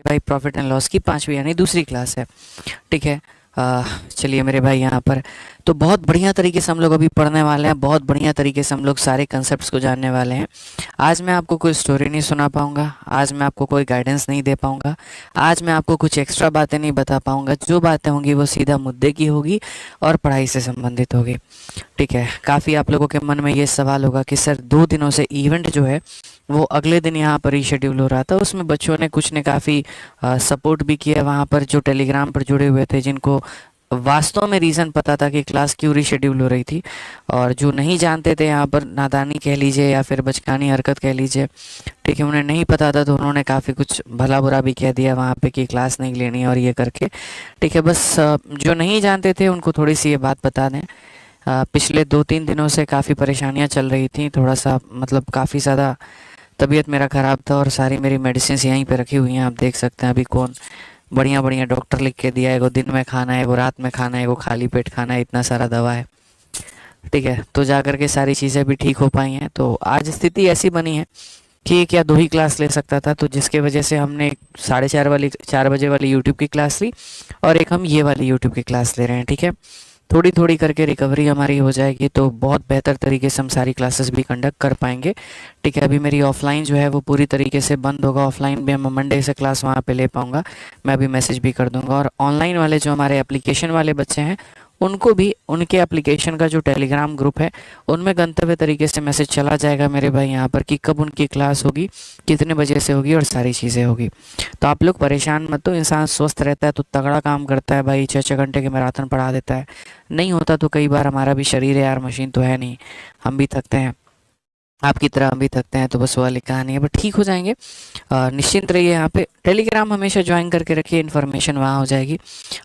भाई profit and loss की 5वीं यानी दूसरी क्लास है। ठीक है। चलिए मेरे भाई यहाँ पर तो बहुत बढ़िया तरीके से हम लोग अभी पढ़ने वाले हैं, बहुत बढ़िया तरीके से हम लोग सारे कंसेप्ट्स को जानने वाले हैं। आज मैं आपको कोई स्टोरी नहीं सुना पाऊंगा, आज मैं आपको कोई गाइडेंस नहीं दे पाऊंगा, आज मैं आपको कुछ एक्स्ट्रा बातें नहीं बता पाऊंगा। जो बातें होंगी वो सीधा मुद्दे की होगी और पढ़ाई से संबंधित होगी। ठीक है। काफ़ी आप लोगों के मन में ये सवाल होगा कि सर 2 दिनों से इवेंट जो है वो अगले दिन यहाँ पर रीशेड्यूल हो रहा था, उसमें बच्चों ने कुछ ने काफ़ी सपोर्ट भी किया वहाँ पर, जो टेलीग्राम पर जुड़े हुए थे, जिनको वास्तव में रीज़न पता था कि क्लास क्यों रीशेड्यूल हो रही थी, और जो नहीं जानते थे यहाँ पर नादानी कह लीजिए या फिर बचकानी हरकत कह लीजिए। ठीक है। उन्हें नहीं पता था तो उन्होंने काफ़ी कुछ भला बुरा भी कह दिया वहाँ पे कि क्लास नहीं लेनी और ये करके। ठीक है। बस जो नहीं जानते थे उनको थोड़ी सी ये बात बता दें। पिछले 2-3 दिनों से काफ़ी परेशानियाँ चल रही थी, थोड़ा सा मतलब काफ़ी ज़्यादा तबीयत मेरा ख़राब था और सारी मेरी मेडिसिन यहीं पे रखी हुई हैं, आप देख सकते हैं। अभी कौन बढ़िया बढ़िया डॉक्टर लिख के दिया है, एगो दिन में खाना है, एगो रात में खाना है, एगो खाली पेट खाना है, इतना सारा दवा है। ठीक है। तो जा कर के सारी चीज़ें भी ठीक हो पाई हैं। तो आज स्थिति ऐसी बनी है कि एक या दो ही क्लास ले सकता था, तो जिसके वजह से हमने एक 4:30 वाली यूट्यूब की क्लास ली और एक हम ये वाली यूट्यूब की क्लास ले रहे हैं। ठीक है। थोड़ी थोड़ी करके रिकवरी हमारी हो जाएगी तो बहुत बेहतर तरीके से हम सारी क्लासेस भी कंडक्ट कर पाएंगे। ठीक है। अभी मेरी ऑफलाइन जो है वो पूरी तरीके से बंद होगा, ऑफलाइन भी मैं मंडे से क्लास वहाँ पे ले पाऊँगा, मैं अभी मैसेज भी कर दूंगा। और ऑनलाइन वाले जो हमारे एप्लीकेशन वाले बच्चे हैं उनको भी उनके एप्लीकेशन का जो टेलीग्राम ग्रुप है उनमें गंतव्य तरीके से मैसेज चला जाएगा मेरे भाई यहाँ पर कि कब उनकी क्लास होगी, कितने बजे से होगी और सारी चीज़ें होगी। तो आप लोग परेशान मत हो, इंसान स्वस्थ रहता है तो तगड़ा काम करता है भाई, 6-6 घंटे के मैराथन पढ़ा देता है। नहीं होता तो कई बार हमारा भी शरीर है यार, मशीन तो है नहीं, हम भी थकते हैं, आपकी तरह हम भी थकते हैं। तो बस वो वाली कहानी है, बट ठीक हो जाएंगे। निश्चिंत रहिए। यहाँ पे टेलीग्राम हमेशा ज्वाइन करके रखिए, इन्फॉर्मेशन वहाँ हो जाएगी।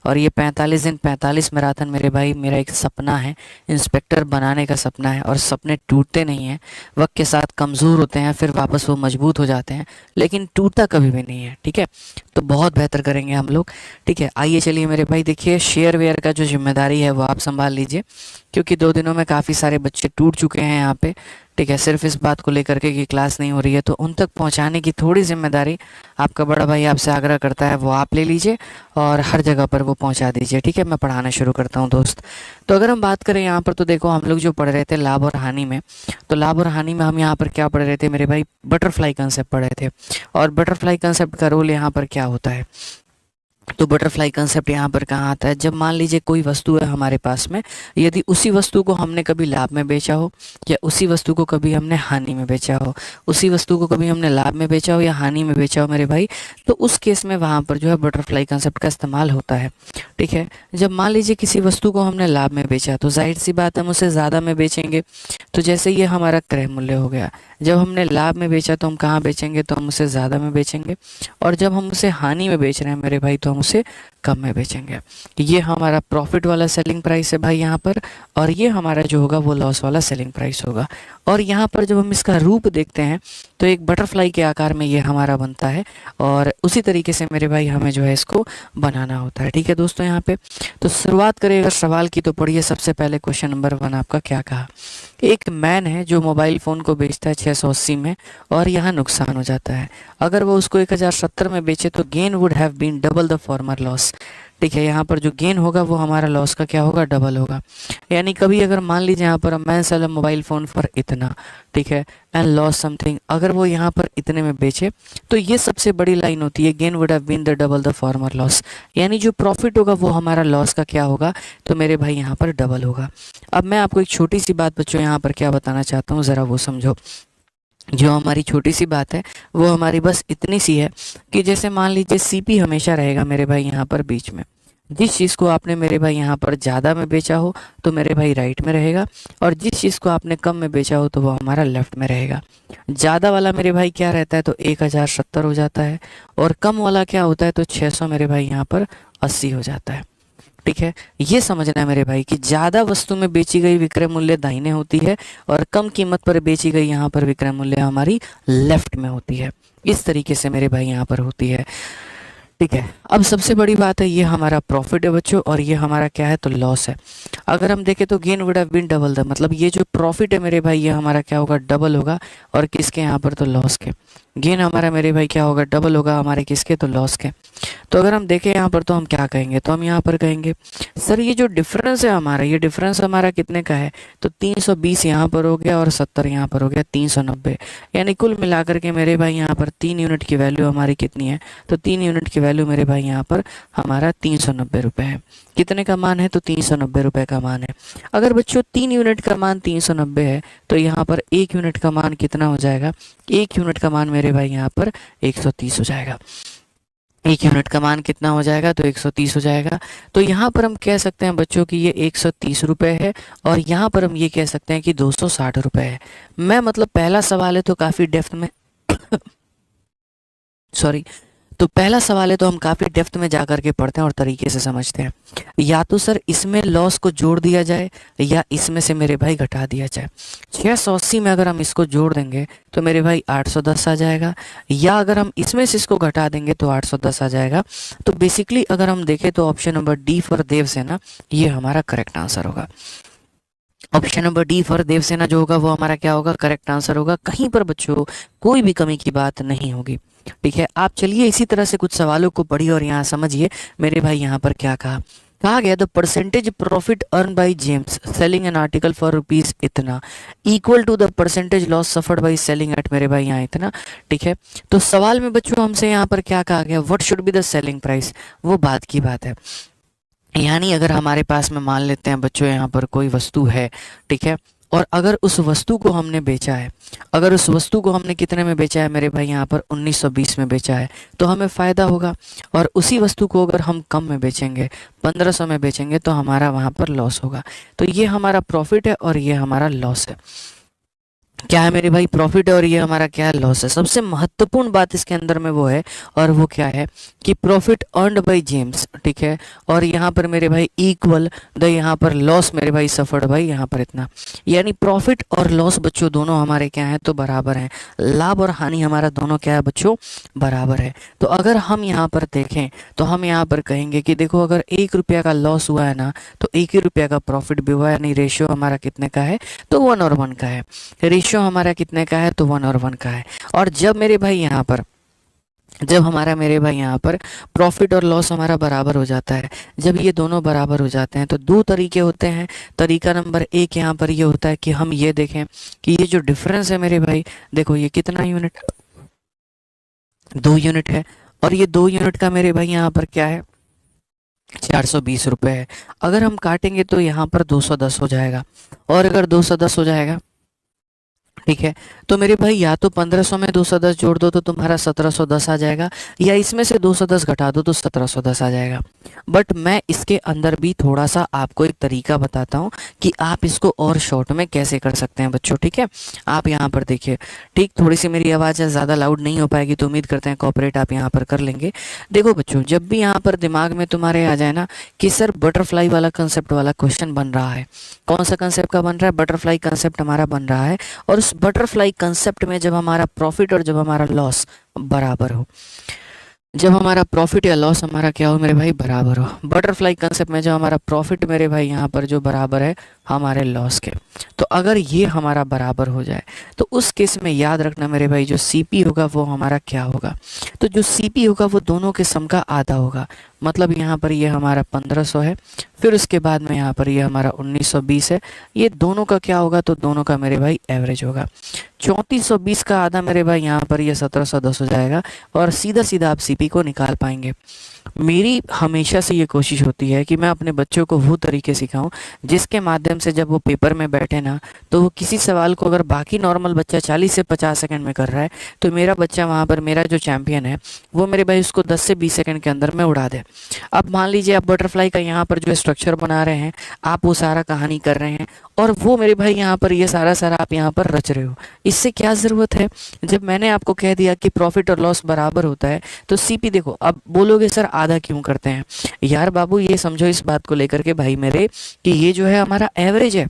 और ये 45 दिन 45 मैराथन मेरे भाई मेरा एक सपना है, इंस्पेक्टर बनाने का सपना है। और सपने टूटते नहीं हैं, वक्त के साथ कमज़ोर होते हैं, फिर वापस वो मजबूत हो जाते हैं, लेकिन टूटता कभी भी नहीं है। ठीक है। तो बहुत बेहतर करेंगे हम लोग। ठीक है। आइए चलिए मेरे भाई, देखिए शेयर वेयर का जो जिम्मेदारी है वो आप संभाल लीजिए, क्योंकि 2 दिनों में काफ़ी सारे बच्चे टूट चुके हैं यहाँ पे। ठीक है। सिर्फ इस बात को लेकर के कि क्लास नहीं हो रही है, तो उन तक पहुंचाने की थोड़ी जिम्मेदारी आपका बड़ा भाई आपसे आग्रह करता है, वो आप ले लीजिए और हर जगह पर वो पहुंचा दीजिए। ठीक है। मैं पढ़ाना शुरू करता हूं दोस्त। तो अगर हम बात करें यहाँ पर, तो देखो हम लोग जो पढ़ रहे थे लाभ और हानि में, तो लाभ और हानि में हम यहाँ पर क्या पढ़ रहे थे मेरे भाई, बटरफ्लाई कंसेप्ट पढ़ रहे थे। और बटरफ्लाई कंसेप्ट का रोल यहाँ पर क्या होता है, तो बटरफ्लाई कंसेप्ट यहाँ पर कहाँ आता है, जब मान लीजिए कोई वस्तु है हमारे पास में, यदि उसी वस्तु को हमने कभी लाभ में बेचा हो या उसी वस्तु को कभी हमने हानि में बेचा हो, उसी वस्तु को कभी हमने लाभ में बेचा हो या हानि में बेचा हो मेरे भाई, तो उस केस में वहाँ पर जो है बटरफ्लाई कंसेप्ट का इस्तेमाल होता है। ठीक है। जब मान लीजिए किसी वस्तु को हमने लाभ में बेचा तो जाहिर सी बात है हम उसे ज़्यादा में बेचेंगे, तो जैसे ये हमारा क्रय मूल्य हो गया। जब हमने लाभ में बेचा तो हम कहाँ बेचेंगे, तो हम उसे ज़्यादा में बेचेंगे, और जब हम उसे हानि में बेच रहे हैं मेरे भाई तो हम उसे कम में बेचेंगे। ये हमारा प्रॉफिट वाला सेलिंग प्राइस है भाई यहाँ पर, और ये हमारा जो होगा वो लॉस वाला सेलिंग प्राइस होगा। और यहाँ पर जब हम इसका रूप देखते हैं तो एक बटरफ्लाई के आकार में ये हमारा बनता है, और उसी तरीके से मेरे भाई हमें जो है इसको बनाना होता है। ठीक है दोस्तों। यहाँ पे तो शुरुआत करें अगर सवाल की, तो पढ़िए सबसे पहले क्वेश्चन नंबर 1 आपका क्या कहा। एक मैन है जो मोबाइल फ़ोन को बेचता है 680 में और यहाँ नुकसान हो जाता है। अगर वो उसको 1070 में बेचे तो gain would have been double the former loss. ठीक है। यहाँ पर जो गेन होगा वो हमारा लॉस का क्या होगा, डबल होगा। यानी कभी अगर मान लीजिए यहाँ पर man sell mobile phone for इतना, ठीक है, एंड लॉस समथिंग, अगर वो यहाँ पर इतने में बेचे तो ये सबसे बड़ी लाइन होती है, gain would have been the double the former loss. यानी जो प्रॉफिट होगा वो हमारा लॉस का क्या होगा, तो मेरे भाई यहाँ पर डबल होगा। अब मैं आपको एक छोटी सी बात बच्चों यहाँ पर क्या बताना चाहता हूँ, ज़रा वो समझो। जो हमारी छोटी सी बात है वो हमारी बस इतनी सी है कि जैसे मान लीजिए सीपी हमेशा रहेगा मेरे भाई यहाँ पर बीच में। जिस चीज़ को आपने मेरे भाई यहाँ पर ज़्यादा में बेचा हो तो मेरे भाई राइट में रहेगा, और जिस चीज़ को आपने कम में बेचा हो तो वो हमारा लेफ्ट में रहेगा। ज़्यादा वाला मेरे भाई क्या रहता है, तो 1070 हो जाता है, और कम वाला क्या होता है, तो 600 मेरे भाई यहाँ पर 80 हो जाता है। ठीक है। ये समझना है मेरे भाई कि ज़्यादा वस्तु में बेची गई विक्रय मूल्य दाहिने होती है, और कम कीमत पर बेची गई यहाँ पर विक्रय मूल्य हमारी लेफ्ट में होती है। इस तरीके से मेरे भाई यहाँ पर होती है। ठीक है। अब सबसे बड़ी बात है, ये हमारा प्रॉफिट है बच्चों और ये हमारा क्या है तो लॉस है। अगर हम देखें तो gain would have been double the, मतलब ये जो प्रॉफिट है मेरे भाई ये हमारा क्या होगा डबल होगा, और किसके यहाँ पर तो लॉस के। गेन हमारा मेरे भाई क्या होगा डबल होगा हमारे किसके तो लॉस के। तो अगर हम देखें यहाँ पर तो हम क्या कहेंगे, तो हम यहाँ पर कहेंगे सर ये जो डिफरेंस है हमारा, ये डिफरेंस हमारा कितने का है, तो 320 यहाँ पर हो गया और 70 यहाँ पर हो गया 390। यानी कुल मिलाकर के मेरे भाई यहाँ पर 3 यूनिट की वैल्यू हमारी कितनी है, तो 3 यूनिट की वैल्यू मेरे भाई यहाँ पर हमारा 390 रुपये है। कितने का मान है, तो 390 रुपये का मान है। अगर बच्चों 3 यूनिट का मान 390 है तो यहाँ पर 1 यूनिट का मान कितना हो जाएगा, 1 यूनिट का मान मेरे भाई यहाँ पर 130 हो जाएगा। 1 यूनिट का मान कितना हो जाएगा, तो 130 हो जाएगा। तो यहाँ पर हम कह सकते हैं बच्चों की ये 130 रुपये है, और यहाँ पर हम ये कह सकते हैं कि 260 रुपये है। मैं मतलब पहला सवाल है तो काफ़ी डेप्थ में सॉरी, तो पहला सवाल है तो हम काफ़ी डेप्थ में जा कर के पढ़ते हैं और तरीके से समझते हैं। या तो सर इसमें लॉस को जोड़ दिया जाए या इसमें से मेरे भाई घटा दिया जाए। 680 में अगर हम इसको जोड़ देंगे तो मेरे भाई 810 आ जाएगा, या अगर हम इसमें से इसको घटा देंगे तो 810 आ जाएगा। तो बेसिकली अगर हम देखें तो option number D for Devsena ये हमारा करेक्ट आंसर होगा। Option number D for Devsena जो होगा वो हमारा क्या होगा, करेक्ट आंसर होगा। कहीं पर बच्चों कोई भी कमी की बात नहीं होगी। ठीक है, आप चलिए इसी तरह से कुछ सवालों को पढ़िए और यहाँ समझिए मेरे भाई यहाँ पर क्या कहा गया, the percentage profit earn by James selling an article for rupees इतना equal to the percentage loss suffered by selling at मेरे भाई यहाँ इतना। ठीक है, तो सवाल में बच्चों हमसे यहाँ पर क्या कहा गया, what should be the selling price, वो बात की बात है। यानी अगर हमारे पास में मान लेते हैं बच्चों यहाँ पर कोई वस्तु है, ठीक है, और अगर उस वस्तु को हमने बेचा है, अगर उस वस्तु को हमने कितने में बेचा है मेरे भाई यहाँ पर 1920 में बेचा है तो हमें फ़ायदा होगा। और उसी वस्तु को अगर हम कम में बेचेंगे, 1500 में बेचेंगे तो हमारा वहाँ पर लॉस होगा। तो ये हमारा प्रॉफिट है और ये हमारा लॉस है। क्या है मेरे भाई, प्रॉफिट है और ये हमारा क्या है, लॉस है। सबसे महत्वपूर्ण बात इसके अंदर में वो है, और वो क्या है कि प्रॉफिट अर्नड बाय जेम्स, ठीक है, और यहाँ पर मेरे भाई इक्वल द यहाँ पर लॉस मेरे भाई सफर्ड भाई यहाँ पर इतना। यानी प्रॉफिट और लॉस बच्चों दोनों हमारे क्या है तो बराबर हैं, लाभ और हानि हमारा दोनों क्या है बच्चों बराबर है। तो अगर हम यहाँ पर देखें तो हम यहाँ पर कहेंगे कि देखो अगर 1 रुपया का लॉस हुआ है ना तो 1 ही रुपया का प्रॉफिट भी हुआ है, यानी रेशियो हमारा कितने का है तो 1/1 का है। रेशियो हमारा कितने का है तो 1/1 का है। और जब मेरे भाई यहाँ पर जब हमारा मेरे भाई यहाँ पर प्रॉफिट और लॉस हमारा बराबर हो जाता है, जब ये दोनों बराबर हो जाते हैं तो दो तरीके होते हैं। तरीका नंबर एक यहाँ पर ये होता है कि हम ये देखें कि ये जो डिफरेंस है मेरे भाई, देखो ये कितना यूनिट, 2 यूनिट है, और ये 2 यूनिट का मेरे भाई यहाँ पर क्या है 420 रुपये है। अगर हम काटेंगे तो यहाँ पर 210 हो जाएगा, और अगर 210 हो जाएगा, ठीक है, तो मेरे भाई या तो 1500 में 210 जोड़ दो तो तुम्हारा 1710 आ जाएगा, या इसमें से 210 घटा दो तो 1710 आ जाएगा। बट मैं इसके अंदर भी थोड़ा सा आपको एक तरीका बताता हूँ कि आप इसको और शॉर्ट में कैसे कर सकते हैं बच्चों। ठीक है, आप यहाँ पर देखिए, ठीक, थोड़ी सी मेरी आवाज़ ज़्यादा लाउड नहीं हो पाएगी तो उम्मीद करते हैं कॉपरेट आप यहाँ पर कर लेंगे। देखो बच्चों, जब भी यहाँ पर दिमाग में तुम्हारे आ जाए ना कि सर बटरफ्लाई वाला कंसेप्ट वाला क्वेश्चन बन रहा है, कौन सा कंसेप्ट का बन रहा है, बटरफ्लाई कंसेप्ट हमारा बन रहा है, और उस बटरफ्लाई कंसेप्ट में जब हमारा प्रॉफिट और जब हमारा लॉस बराबर हो, जब हमारा प्रॉफिट या लॉस हमारा क्या हो मेरे भाई बराबर हो, बटरफ्लाई कंसेप्ट में जब हमारा प्रॉफिट मेरे भाई यहाँ पर जो बराबर है हमारे लॉस के, तो अगर ये हमारा बराबर हो जाए तो उस केस में याद रखना मेरे भाई जो सीपी होगा वो हमारा क्या होगा, तो जो सीपी होगा वो दोनों के सम का आधा होगा। मतलब यहाँ पर ये हमारा 1500 है, फिर उसके बाद में यहाँ पर ये हमारा 1920 है, ये दोनों का क्या होगा तो दोनों का मेरे भाई एवरेज होगा। 3420 का आधा मेरे भाई यहाँ पर ये 1710 हो जाएगा, और सीधा सीधा आप सीपी को निकाल पाएंगे। मेरी हमेशा से ये कोशिश होती है कि मैं अपने बच्चों को वो तरीके सिखाऊं जिसके माध्यम से जब वो पेपर में बैठे ना तो वो किसी सवाल को, अगर बाकी नॉर्मल बच्चा 40 से 50 सेकंड में कर रहा है तो मेरा बच्चा वहाँ पर, मेरा जो चैंपियन है वो मेरे भाई उसको 10 से 20 सेकंड के अंदर में उड़ा दे। अब मान लीजिए आप बटरफ्लाई का यहाँ पर जो स्ट्रक्चर बना रहे हैं, आप वो सारा कहानी कर रहे हैं, और वो मेरे भाई यहाँ पर ये सारा सारा आप यहाँ पर रच रहे हो। इससे क्या ज़रूरत है, जब मैंने आपको कह दिया कि प्रॉफिट और लॉस बराबर होता है तो सीपी देखो। अब बोलोगे सर आधा क्यों करते हैं, यार बाबू ये समझो इस बात को लेकर के भाई मेरे कि ये जो है हमारा एवरेज है,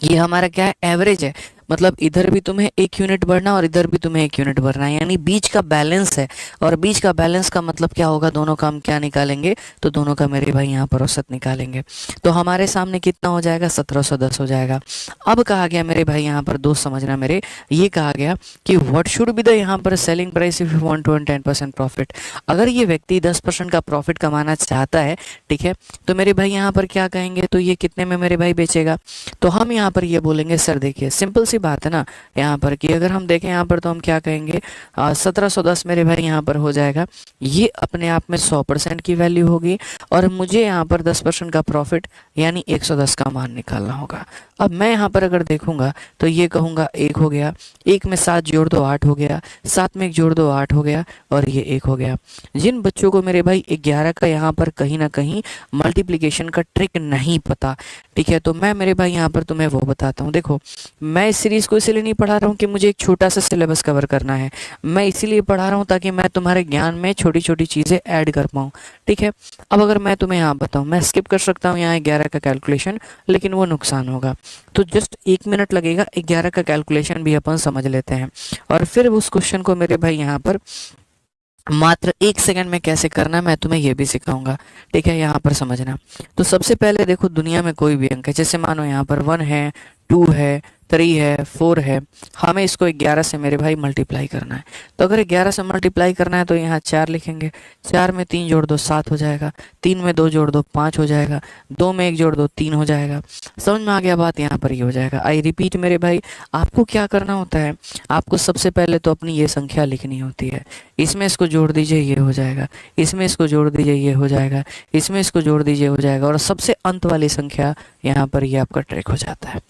ये हमारा क्या है एवरेज है। मतलब इधर भी तुम्हें 1 यूनिट बढ़ना और इधर भी तुम्हें 1 यूनिट बढ़ना है, यानी बीच का बैलेंस है। और बीच का बैलेंस का मतलब क्या होगा, दोनों का हम क्या निकालेंगे, तो दोनों का मेरे भाई यहाँ पर औसत निकालेंगे। तो हमारे सामने कितना हो जाएगा, 1710 हो जाएगा। अब कहा गया मेरे भाई यहाँ पर दोस्त समझना मेरे, ये कहा गया कि व्हाट शुड बी द यहाँ पर selling price if you want to earn 10% profit. अगर ये व्यक्ति 10% का प्रॉफिट कमाना चाहता है, ठीक है, तो मेरे भाई यहाँ पर क्या कहेंगे, तो ये कितने में मेरे भाई बेचेगा। तो हम यहाँ पर ये बोलेंगे, सर देखिए सिंपल सी बात है ना यहाँ पर, कि अगर हम देखें यहाँ पर तो हम क्या कहेंगे, 1710 मेरे भाई यहाँ पर हो जाएगा। ये अपने आप में 100% की वैल्यू होगी और मुझे यहाँ पर 10% का प्रॉफिट यानी 110 का मान निकालना होगा। अब मैं यहाँ पर अगर देखूंगा तो ये कहूँगा 1 हो गया, 1 में 7 जोड़ दो 8 हो गया, 7 में 1 जोड़ दो 8 हो गया और ये 1 हो गया। जिन बच्चों को मेरे भाई 11 का यहाँ पर कहीं ना कहीं मल्टीप्लिकेशन का ट्रिक नहीं पता, ठीक है, तो मैं मेरे भाई यहाँ पर तुम्हें वो बताता हूँ। देखो मैं इस सीरीज़ को इसीलिए नहीं पढ़ा रहा हूँ कि मुझे एक छोटा सा सिलेबस कवर करना है, मैं इसीलिए पढ़ा रहा हूँ ताकि मैं तुम्हारे ज्ञान में छोटी छोटी चीज़ें ऐड कर पाऊँ, ठीक है। अब अगर मैं तुम्हें यहाँ बताऊँ, मैं स्किप कर सकता हूँ यहाँ 11 का कैलकुलेशन, लेकिन वो नुकसान होगा। तो जस्ट 1 मिनट लगेगा, 11 का कैलकुलेशन भी अपन समझ लेते हैं और फिर उस क्वेश्चन को मेरे भाई यहाँ पर मात्र 1 सेकंड में कैसे करना है मैं तुम्हें ये भी सिखाऊंगा, ठीक है। यहाँ पर समझना, तो सबसे पहले देखो दुनिया में कोई भी अंक है, जैसे मानो यहाँ पर 1 है, 2 है, 3 है, 4 है, हमें इसको 11 से मेरे भाई मल्टीप्लाई करना है। तो अगर 11 से मल्टीप्लाई करना है तो यहाँ 4 लिखेंगे, 4 में 3 जोड़ दो 7 हो जाएगा, 3 में 2 जोड़ दो 5 हो जाएगा, 2 में 1 जोड़ दो 3 हो जाएगा। समझ में आ गया बात, यहाँ पर ये हो जाएगा। आई रिपीट मेरे भाई, आपको क्या करना होता है, आपको सबसे पहले तो अपनी ये संख्या लिखनी होती है, इसमें इसको जोड़ दीजिए ये हो जाएगा, इसमें इसको जोड़ दीजिए ये हो जाएगा, इसमें इसको जोड़ दीजिए हो जाएगा, और सबसे अंत वाली संख्या यहाँ पर ये आपका ट्रिक हो जाता है,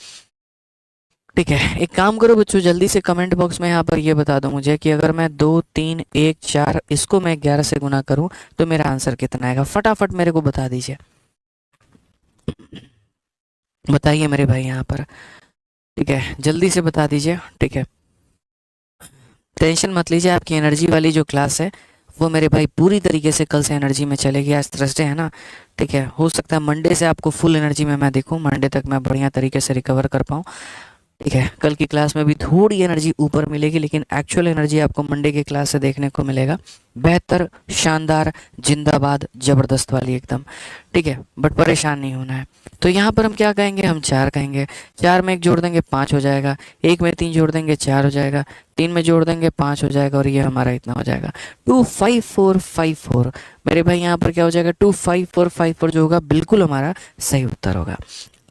ठीक है। एक काम करो बच्चों, जल्दी से कमेंट बॉक्स में यहाँ पर ये बता दो मुझे कि अगर मैं 2 3 1 4 इसको मैं 11 से गुना करूँ तो मेरा आंसर कितना आएगा, फटाफट मेरे को बता दीजिए, बताइए मेरे भाई यहाँ पर, ठीक है, जल्दी से बता दीजिए, ठीक है। टेंशन मत लीजिए, आपकी एनर्जी वाली जो क्लास है वो मेरे भाई पूरी तरीके से कल से एनर्जी में चलेगी। आज थर्सडे है ना, ठीक है, हो सकता है मंडे से आपको फुल एनर्जी में मैं देखूं, मंडे तक मैं बढ़िया तरीके से रिकवर कर पाऊँ, ठीक है। कल की क्लास में भी थोड़ी एनर्जी ऊपर मिलेगी, लेकिन एक्चुअल एनर्जी आपको मंडे की क्लास से देखने को मिलेगा, बेहतर, शानदार, जिंदाबाद, जबरदस्त वाली एकदम, ठीक है। बट परेशान नहीं होना है। तो यहाँ पर हम क्या कहेंगे, हम 4 कहेंगे, 4 में 1 जोड़ देंगे 5 हो जाएगा, 1 में 3 जोड़ देंगे 4 हो जाएगा, 3 में जोड़ देंगे 5 हो जाएगा और ये हमारा इतना हो जाएगा 25454। मेरे भाई यहाँ पर क्या हो जाएगा, 25454 जो होगा बिल्कुल हमारा सही उत्तर होगा।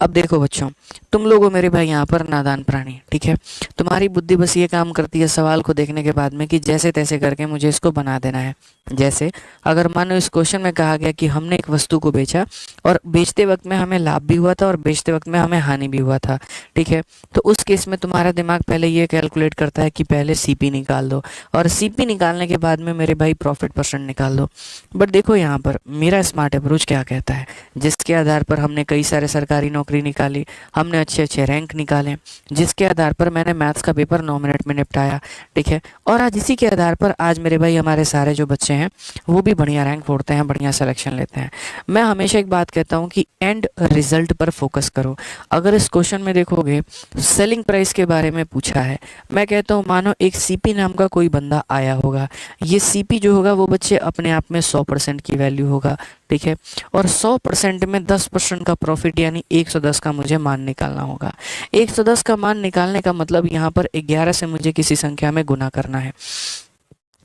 अब देखो बच्चों, तुम लोगों मेरे भाई यहाँ पर नादान प्राणी, ठीक है, तुम्हारी बुद्धि बस ये काम करती है सवाल को देखने के बाद में कि जैसे तैसे करके मुझे इसको बना देना है। जैसे अगर मानो इस क्वेश्चन में कहा गया कि हमने एक वस्तु को बेचा और बेचते वक्त में हमें लाभ भी हुआ था और बेचते वक्त में हमें हानि भी हुआ था, ठीक है, तो उस केस में तुम्हारा दिमाग पहले ये कैलकुलेट करता है कि पहले सीपी निकाल दो और सीपी निकालने के बाद में मेरे भाई प्रॉफिट परसेंट निकाल दो। बट देखो यहाँ पर मेरा स्मार्ट अप्रोच क्या कहता है, जिसके आधार पर हमने कई सारे सरकारी नौकरी निकाली, हमने अच्छे अच्छे रैंक निकाले, जिसके आधार पर मैंने मैथ्स का पेपर 9 मिनट में निपटाया, ठीक है, और आज इसी के आधार पर आज मेरे भाई हमारे सारे जो बच्चे हैं वो भी बढ़िया रैंक फोड़ते हैं, बढ़िया सिलेक्शन लेते हैं। मैं हमेशा एक बात कहता हूँ कि एंड रिजल्ट पर फोकस करो। अगर इस क्वेश्चन में देखोगे सेलिंग प्राइस के बारे में पूछा है, मैं कहता हूँ मानो एक सीपी नाम का कोई बंदा आया होगा, ये सीपी जो होगा वो बच्चे अपने आप में 100% की वैल्यू होगा, ठीक है, और 100% में 10% का प्रॉफिट यानी 110 का मुझे मान निकालना होगा। 110 का मान निकालने का मतलब यहाँ पर 11 से मुझे किसी संख्या में गुना करना है,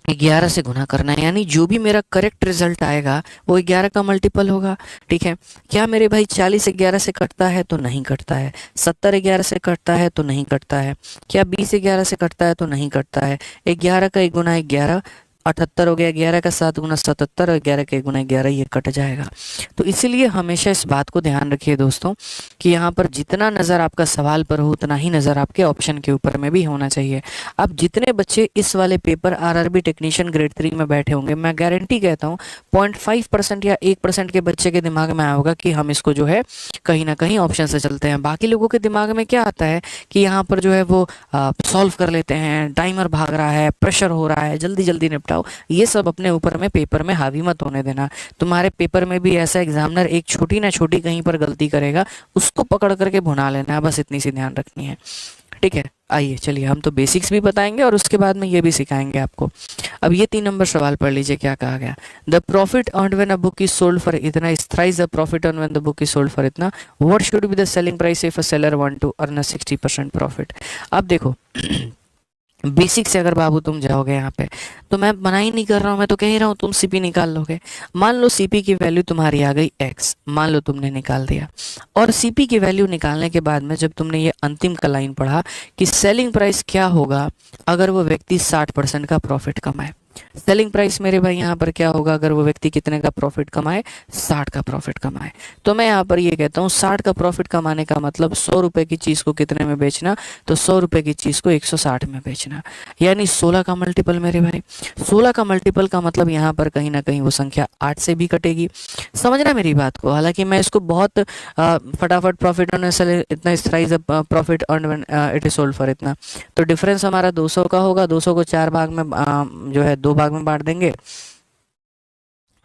11 से गुना करना है, यानी जो भी मेरा करेक्ट रिजल्ट आएगा वो 11 का मल्टीपल होगा, ठीक है। क्या मेरे भाई 40 11 से कटता है, तो नहीं कटता है। 70 11 से कटता है, तो नहीं कटता है। क्या 20 11 से कटता है, तो नहीं कटता है। 11 का 1 गुना 11 78 हो गया, 11 का 7 गुना 77 और 11 का 1 गुना 11 ये कट जाएगा। तो इसीलिए हमेशा इस बात को ध्यान रखिए दोस्तों कि यहाँ पर जितना नज़र आपका सवाल पर हो उतना ही नज़र आपके ऑप्शन के ऊपर में भी होना चाहिए। अब जितने बच्चे इस वाले पेपर आरआरबी टेक्नीशियन ग्रेड 3 में बैठे होंगे, मैं गारंटी कहता हूँ 0.5% या 1% के बच्चे के दिमाग में आया होगा कि हम इसको जो है कहीं ना कहीं ऑप्शन से चलते हैं। बाकी लोगों के दिमाग में क्या आता है कि यहाँ पर जो है वो सॉल्व कर लेते हैं, टाइमर भाग रहा है, प्रेशर हो रहा है, जल्दी जल्दी निपटाओ। ये सब अपने ऊपर में पेपर में हावी मत होने देना। तुम्हारे पेपर में भी ऐसा एग्जामिनर एक छोटी ना छोटी कहीं पर गलती करेगा, उसको पकड़ करके भुना लेना है, बस इतनी सी ध्यान रखनी है, ठीक है, आइए चलिए हम तो बेसिक्स भी बताएंगे और उसके बाद में ये भी सिखाएंगे आपको। अब ये 3 नंबर सवाल पढ़ लीजिए, क्या कहा गया। The profit earned when a book is sold for इतना is thrice the profit earned when the book is sold for इतना। What should be the selling price if a seller want to earn a 60% profit. अब देखो basic से अगर बाबू तुम जाओगे यहाँ पे, तो मैं मना ही नहीं कर रहा हूँ, मैं तो कह ही रहा हूँ तुम सीपी निकाल लोगे। मान लो सीपी की वैल्यू तुम्हारी आ गई एक्स, मान लो तुमने निकाल दिया, और सीपी की वैल्यू निकालने के बाद में जब तुमने ये अंतिम का लाइन पढ़ा कि सेलिंग प्राइस क्या होगा अगर वो व्यक्ति 60% का प्रॉफिट कमाए। सेलिंग प्राइस मेरे भाई यहाँ पर क्या होगा अगर वो व्यक्ति कितने का प्रॉफिट कमाए, 60 का प्रॉफिट कमाए। तो मैं यहाँ पर ये कहता हूँ 60 का प्रॉफिट कमाने का मतलब 100 रुपए की चीज को कितने में बेचना, तो 100 रुपए की चीज को 160 में बेचना, यानी 16 का मल्टीपल मेरे भाई। 16 का मल्टीपल का मतलब यहाँ पर कहीं ना कहीं वो संख्या 8 से भी कटेगी। समझना मेरी बात को, हालांकि मैं इसको बहुत फटाफट प्रॉफिट अर्न इतना price profit earn it is sold for इतना, तो डिफरेंस हमारा 200 का होगा। 200 को 4 भाग में जो है 2 भाग में बांट देंगे,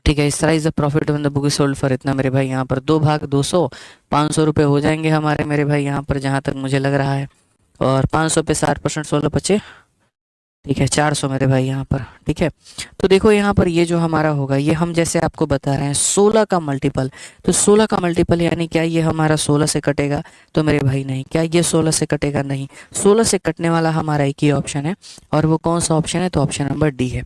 ठीक है। इस तरह is the profit when the book is sold for इतना मेरे भाई, यहाँ पर 2 भाग 200, 500 रुपये हो जाएंगे हमारे मेरे भाई यहाँ पर, जहाँ तक मुझे लग रहा है। और 500 पे 60%, 16 बचे, ठीक है 400 मेरे भाई यहाँ पर, ठीक है। तो देखो यहाँ पर ये जो हमारा होगा, ये हम जैसे आपको बता रहे हैं 16 का मल्टीपल, तो 16 का मल्टीपल यानी क्या ये हमारा 16 से कटेगा, तो मेरे भाई नहीं। क्या ये 16 से कटेगा? नहीं। 16 से कटने वाला हमारा एक ही ऑप्शन है, और वो कौन सा ऑप्शन है? तो ऑप्शन नंबर डी है,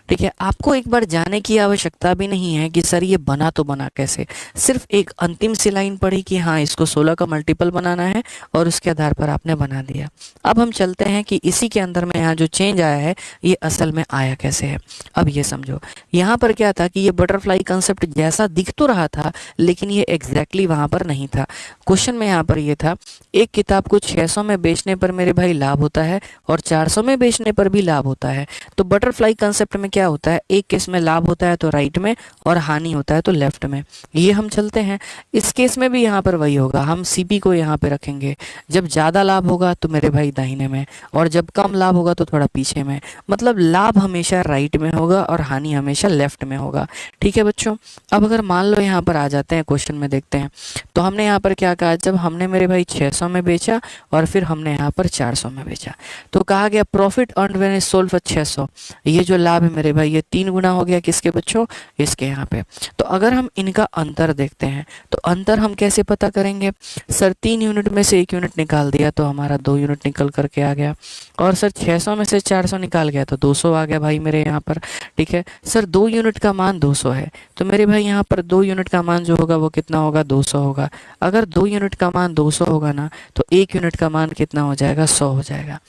ठीक है। आपको एक बार जाने की आवश्यकता भी नहीं है कि सर ये बना तो बना कैसे, सिर्फ एक अंतिम सी लाइन पढ़ी कि हाँ इसको 16 का मल्टीपल बनाना है, और उसके आधार पर आपने बना दिया। अब हम चलते हैं कि इसी के अंदर में यहाँ जो चेंज आया है ये असल में आया कैसे है। अब ये समझो, यहाँ पर क्या था कि ये बटरफ्लाई कंसेप्ट जैसा दिख तो रहा था, लेकिन ये एग्जैक्टली वहां पर नहीं था। क्वेश्चन में यहाँ पर ये था, एक किताब को 600 में बेचने पर मेरे भाई लाभ होता है और 400 में बेचने पर भी लाभ होता है। तो बटरफ्लाई कंसेप्ट में क्या होता है, एक केस में लाभ होता है तो राइट में, और हानि होता है तो लेफ्ट में। ये हम चलते हैं, इस केस में भी यहाँ पर वही होगा, हम सीपी को यहाँ पे रखेंगे। जब ज्यादा लाभ होगा तो मेरे भाई दाहिने में, और जब कम लाभ होगा तो थोड़ा पीछे में। मतलब लाभ हमेशा राइट में होगा और हानि हमेशा लेफ्ट में होगा, ठीक है बच्चों। अब अगर मान लो यहाँ पर आ जाते हैं, क्वेश्चन में देखते हैं, तो हमने यहाँ पर क्या कहा, जब हमने मेरे भाई 600 में बेचा और फिर हमने यहाँ पर 400 में बेचा, तो कहा गया profit earned when is sold for 600। ये जो लाभ है मेरे भाई ये 3 गुना हो गया, किसके बच्चों? इसके यहाँ पे। तो अगर हम इनका अंतर देखते हैं, तो अंतर हम कैसे पता करेंगे? सर 3 यूनिट में से 1 यूनिट निकाल दिया तो हमारा 2 यूनिट निकल करके आ गया, और सर 600 में से 400 निकाल गया तो 200 आ गया भाई मेरे यहाँ पर, ठीक है। सर 2 यूनिट का मान 200 है, तो मेरे भाई यहाँ पर 2 यूनिट का मान जो होगा वो कितना होगा? 200 होगा। अगर 2 यूनिट का मान 200 होगा ना, तो 1 यूनिट का मान कितना हो जाएगा? 100 हो जाएगा।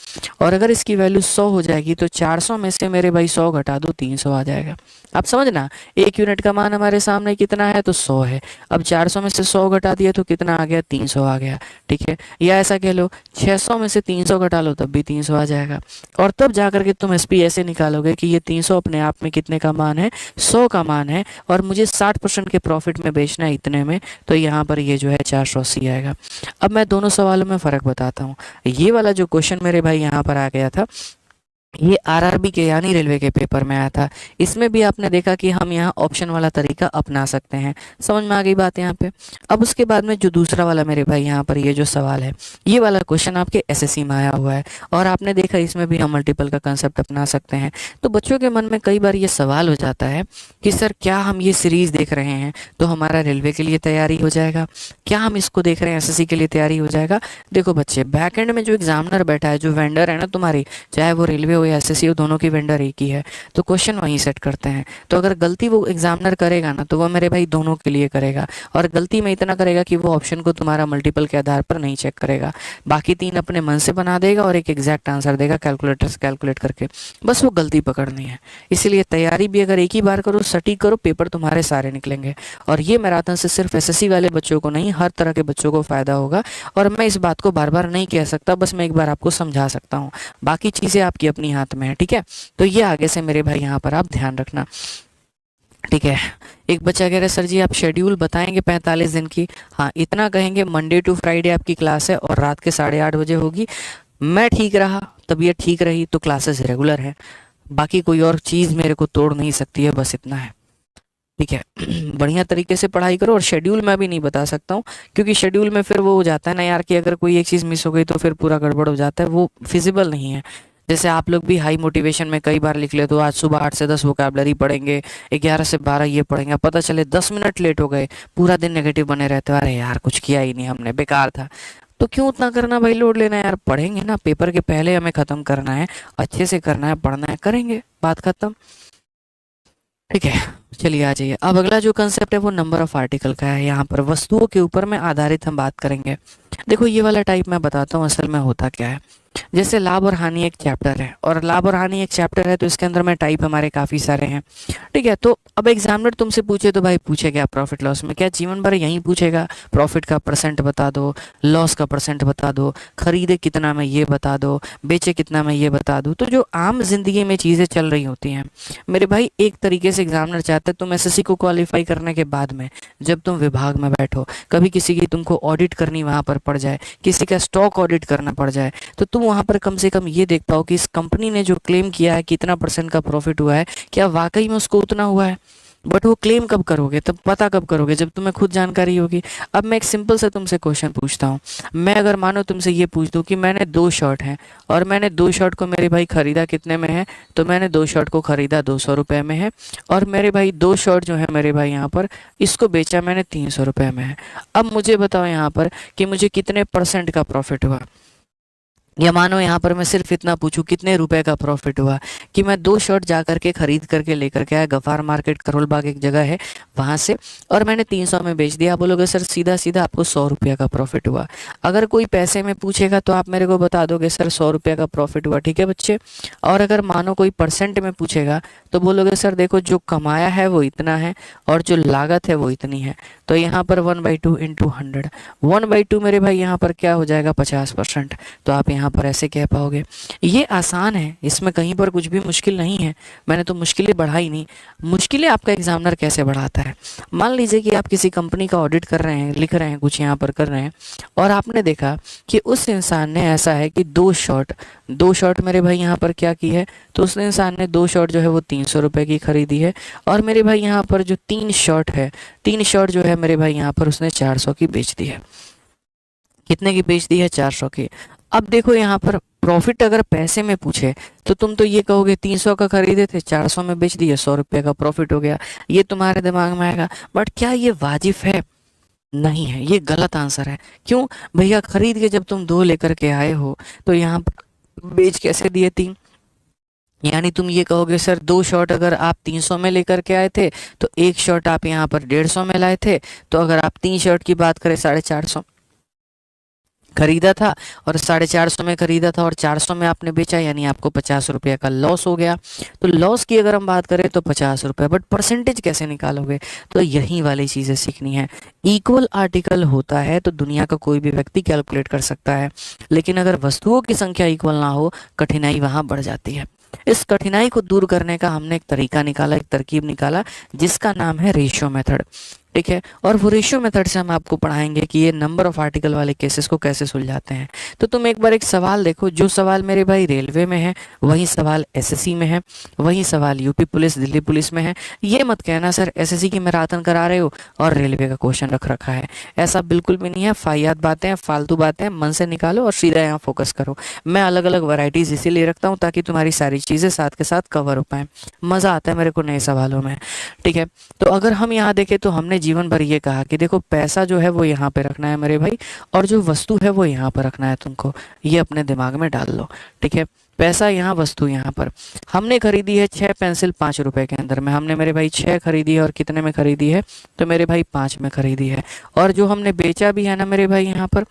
और अगर इसकी वैल्यू 100 हो जाएगी तो 400 में से मेरे भाई 100 घटा दो, 300 आ जाएगा। आप समझना, 1 यूनिट का मान हमारे सामने कितना है? तो 100 है। अब 400 में से 100 घटा दिया तो कितना आ गया? 300 आ गया, ठीक है। या ऐसा कह लो 600 में से 300 घटा लो तब भी 300 आ जाएगा, और तब जाकर के तुम एसपी ऐसे निकालोगे कि ये 300 अपने आप में कितने का मान है? 100 का मान है, और मुझे 60% के प्रॉफिट में बेचना है इतने में, तो यहाँ पर ये जो है 480 आएगा। अब मैं दोनों सवालों में फ़र्क बताता हूँ। ये वाला जो क्वेश्चन मेरे भाई यहाँ पर आ गया था, ये आरआरबी के यानी रेलवे के पेपर में आया था। इसमें भी आपने देखा कि हम यहाँ ऑप्शन वाला तरीका अपना सकते हैं। समझ में आ गई बात यहाँ पे। अब उसके बाद में जो दूसरा वाला मेरे भाई यहाँ पर ये जो सवाल है, ये वाला क्वेश्चन आपके एसएससी में आया हुआ है, और आपने देखा इसमें भी हम मल्टीपल का कंसेप्ट अपना सकते हैं। तो बच्चों के मन में कई बार ये सवाल हो जाता है कि सर क्या हम ये सीरीज देख रहे हैं तो हमारा रेलवे के लिए तैयारी हो जाएगा, क्या हम इसको देख रहे हैं एसएससी के लिए तैयारी हो जाएगा? देखो बच्चे, बैक एंड में जो एग्जामिनर बैठा है, जो वेंडर है ना तुम्हारी, चाहे वो रेलवे या एसएससी हो, दोनों की वेंडर एक ही है, तो क्वेश्चन वहीं सेट करते हैं। तो अगर गलती वो एग्जामिनर करेगा ना, तो वो मेरे भाई दोनों के लिए करेगा, और गलती में इतना करेगा कि वो ऑप्शन को तुम्हारा मल्टीपल के आधार पर नहीं चेक करेगा, बाकी 3 अपने मन से बना देगा और एक एग्जैक्ट आंसर देगा कैलकुलेटर से कैलकुलेट करके। बस वो गलती पकड़नी है। इसीलिए तैयारी भी अगर एक ही बार करो, सटीक करो, पेपर तुम्हारे सारे निकलेंगे। और ये मैराथन से सिर्फ एसएससी वाले बच्चों को नहीं, हर तरह के बच्चों को फायदा होगा। और मैं इस बात को बार बार नहीं कह सकता, बस मैं एक बार आपको समझा सकता हूँ, बाकी चीजें आपकी अपनी हाथ में है, ठीक है। तो ये आगे से मेरे भाई यहाँ पर आप ध्यान रखना, ठीक है। एक बच्चा कह रहा है सर जी आप शेड्यूल बताएंगे 45 दिन की। हाँ इतना कहेंगे, मंडे टू फ्राइडे आपकी क्लास है और रात के 8:30 बजे होगी। मैं ठीक रहा, तबीयत ठीक रही तो क्लासेस रेगुलर है, बाकी कोई और चीज़ मेरे को तोड़ नहीं सकती है, बस इतना है। ठीक है। बढ़िया तरीके से पढ़ाई करो, और शेड्यूल मैं भी नहीं बता सकता हूँ, क्योंकि शेड्यूल में फिर वो हो जाता है ना यार कि अगर कोई एक चीज़ मिस हो गई तो फिर पूरा गड़बड़ हो जाता है, वो फिजिबल नहीं है। जैसे आप लोग भी हाई मोटिवेशन में कई बार लिख लेते हो, आज सुबह 8 से 10 वोकैबलरी पढ़ेंगे, 11 से 12 ये पढ़ेंगे, पता चले 10 मिनट लेट हो गए, पूरा दिन नेगेटिव बने रहते हो, अरे यार कुछ किया ही नहीं हमने, बेकार था। तो क्यों उतना करना भाई, लोड लेना है यार, पढ़ेंगे ना, पेपर के पहले हमें ख़त्म करना है, अच्छे से करना है, पढ़ना है, करेंगे, बात खत्म। ठीक है, चलिए आ जाइए। अब अगला जो कंसेप्ट है वो नंबर ऑफ आर्टिकल का है। यहाँ पर वस्तुओं के ऊपर में आधारित हम बात करेंगे। देखो ये वाला टाइप मैं बताता हूँ असल में होता क्या है। जैसे लाभ और हानि एक चैप्टर है, और लाभ और हानि एक चैप्टर है तो इसके अंदर में टाइप हमारे काफ़ी सारे हैं। ठीक है, तो अब एग्जामिनर तुमसे पूछे तो भाई पूछेगा प्रॉफिट लॉस में, क्या जीवन भर यही पूछेगा, प्रॉफिट का परसेंट बता दो, लॉस का परसेंट बता दो, खरीदे कितना में ये बता दो, बेचे कितना में ये बता दो। तो जो आम जिंदगी में चीज़ें चल रही होती हैं मेरे भाई, एक तरीके से एग्जामिनर चाहते हैं तुम एसएससी को क्वालिफाई करने के बाद में जब तुम विभाग में बैठो, कभी किसी की तुमको ऑडिट करनी वहां पर पड़ जाए, किसी का स्टॉक ऑडिट करना पड़ जाए, तो तुम वहां पर कम से कम ये देख पाओ कि इस कंपनी ने जो क्लेम किया है कितना परसेंट का प्रॉफिट हुआ है, क्या वाकई में उसको उतना हुआ है। बट वो क्लेम कब करोगे, तब पता कब करोगे जब तुम्हें खुद जानकारी होगी। अब मैं एक सिंपल सा तुमसे क्वेश्चन पूछता हूँ। मैं अगर मानो तुमसे ये पूछ दूँ कि मैंने 2 शर्ट हैं, और मैंने 2 शर्ट को मेरे भाई खरीदा कितने में है, तो मैंने 2 शर्ट को खरीदा 200 रुपये में है, और मेरे भाई 2 शर्ट जो है मेरे भाई यहाँ पर इसको बेचा मैंने 300 रुपये में है। अब मुझे बताओ यहाँ पर कि मुझे कितने परसेंट का प्रॉफिट हुआ। या मानो यहाँ पर मैं सिर्फ इतना पूछूं कितने रुपए का प्रॉफिट हुआ, कि मैं 2 शर्ट जा करके खरीद करके लेकर के आया, गफार मार्केट करोल बाग एक जगह है वहां से, और मैंने 300 में बेच दिया। बोलोगे सर सीधा सीधा आपको 100 रुपया का प्रॉफिट हुआ। अगर कोई पैसे में पूछेगा तो आप मेरे को बता दोगे सर 100 रुपया का प्रॉफिट हुआ, ठीक है बच्चे। और अगर मानो कोई परसेंट में पूछेगा तो बोलोगे सर देखो जो कमाया है वो इतना है, और जो लागत है वो इतनी है। तो यहाँ पर 1/2 इंटू 100, 1/2 मेरे भाई यहाँ पर क्या हो जाएगा, 50%। तो आप यहाँ पर ऐसे कह पाओगे। ये आसान है, इसमें कहीं पर कुछ भी मुश्किल नहीं है, मैंने तो मुश्किलें बढ़ाई नहीं। मुश्किलें आपका एग्जामिनर कैसे बढ़ाता है, मान लीजिए कि आप किसी कंपनी का ऑडिट कर रहे हैं, लिख रहे हैं, कुछ यहाँ पर कर रहे हैं, और आपने देखा कि उस इंसान ने ऐसा है कि 2 शर्ट मेरे भाई यहाँ पर क्या की है, तो उस इंसान ने 2 शर्ट जो है वो 300 रुपये की खरीदी है, और मेरे भाई यहाँ पर जो 3 शर्ट है, 3 शर्ट जो है मेरे भाई यहाँ पर उसने 400 की बेच दी है। कितने की बेच दी है, 400 की। अब देखो यहाँ पर प्रॉफिट अगर पैसे में पूछे तो तुम तो ये कहोगे 300 का खरीदे थे, 400 में बेच दिए, 100 रुपये का प्रॉफिट हो गया, ये तुम्हारे दिमाग में आएगा। बट क्या ये वाजिब है, नहीं है, ये गलत आंसर है। क्यों भैया, खरीद के जब तुम 2 लेकर के आए हो तो यहाँ पर बेच कैसे दिए 3। यानी तुम ये कहोगे सर 2 शर्ट अगर आप 300 में लेकर के आए थे तो 1 शर्ट आप यहाँ पर 150 में लाए थे, तो अगर आप 3 शर्ट की बात करें 450 खरीदा था, और 450 में खरीदा था और 400 में आपने बेचा, यानी आपको 50 रुपये का लॉस हो गया। तो लॉस की अगर हम बात करें तो 50 रुपये, बट परसेंटेज कैसे निकालोगे, तो यही वाली चीज़ें सीखनी है। इक्वल आर्टिकल होता है तो दुनिया का कोई भी व्यक्ति कैलकुलेट कर सकता है, लेकिन अगर वस्तुओं की संख्या इक्वल ना हो, कठिनाई वहां बढ़ जाती है। इस कठिनाई को दूर करने का हमने एक तरीका निकाला, एक तरकीब निकाला, जिसका नाम है रेशियो मेथड। ठीक है, और वो रेशियो मेथड से हम आपको पढ़ाएंगे कि ये नंबर ऑफ आर्टिकल वाले केसेस को कैसे सुलझाते हैं। तो तुम एक बार एक सवाल देखो, जो सवाल मेरे भाई रेलवे में है वही सवाल एसएससी में है, वही सवाल यूपी पुलिस, दिल्ली पुलिस में है। ये मत कहना सर एसएससी की मैराथन करा रहे हो और रेलवे का क्वेश्चन रख रखा है, ऐसा बिल्कुल भी नहीं है। फाइयात बातें हैं, फालतू बातें हैं, मन से निकालो और सीधा यहाँ फोकस करो। मैं अलग अलग वैरायटीज इसीलिए रखता हूँ ताकि तुम्हारी सारी चीज़ें साथ के साथ कवर हो पाए। मज़ा आता है मेरे को नए सवालों में। ठीक है, तो अगर हम यहाँ देखें तो हमने जीवन भर ये कहा कि देखो पैसा जो है वो यहाँ पे रखना है मेरे भाई, और जो वस्तु है वो यहाँ पर रखना है तुमको, ये अपने दिमाग में डाल लो। ठीक है, पैसा यहाँ, वस्तु यहाँ पर। हमने खरीदी है 6 पेंसिल 5 रुपए के अंदर में, हमने मेरे भाई 6 खरीदी है, और कितने में खरीदी है, तो मेरे भाई 5 में खरीदी है। और जो हमने बेचा भी है ना मेरे भाई यहाँ पर,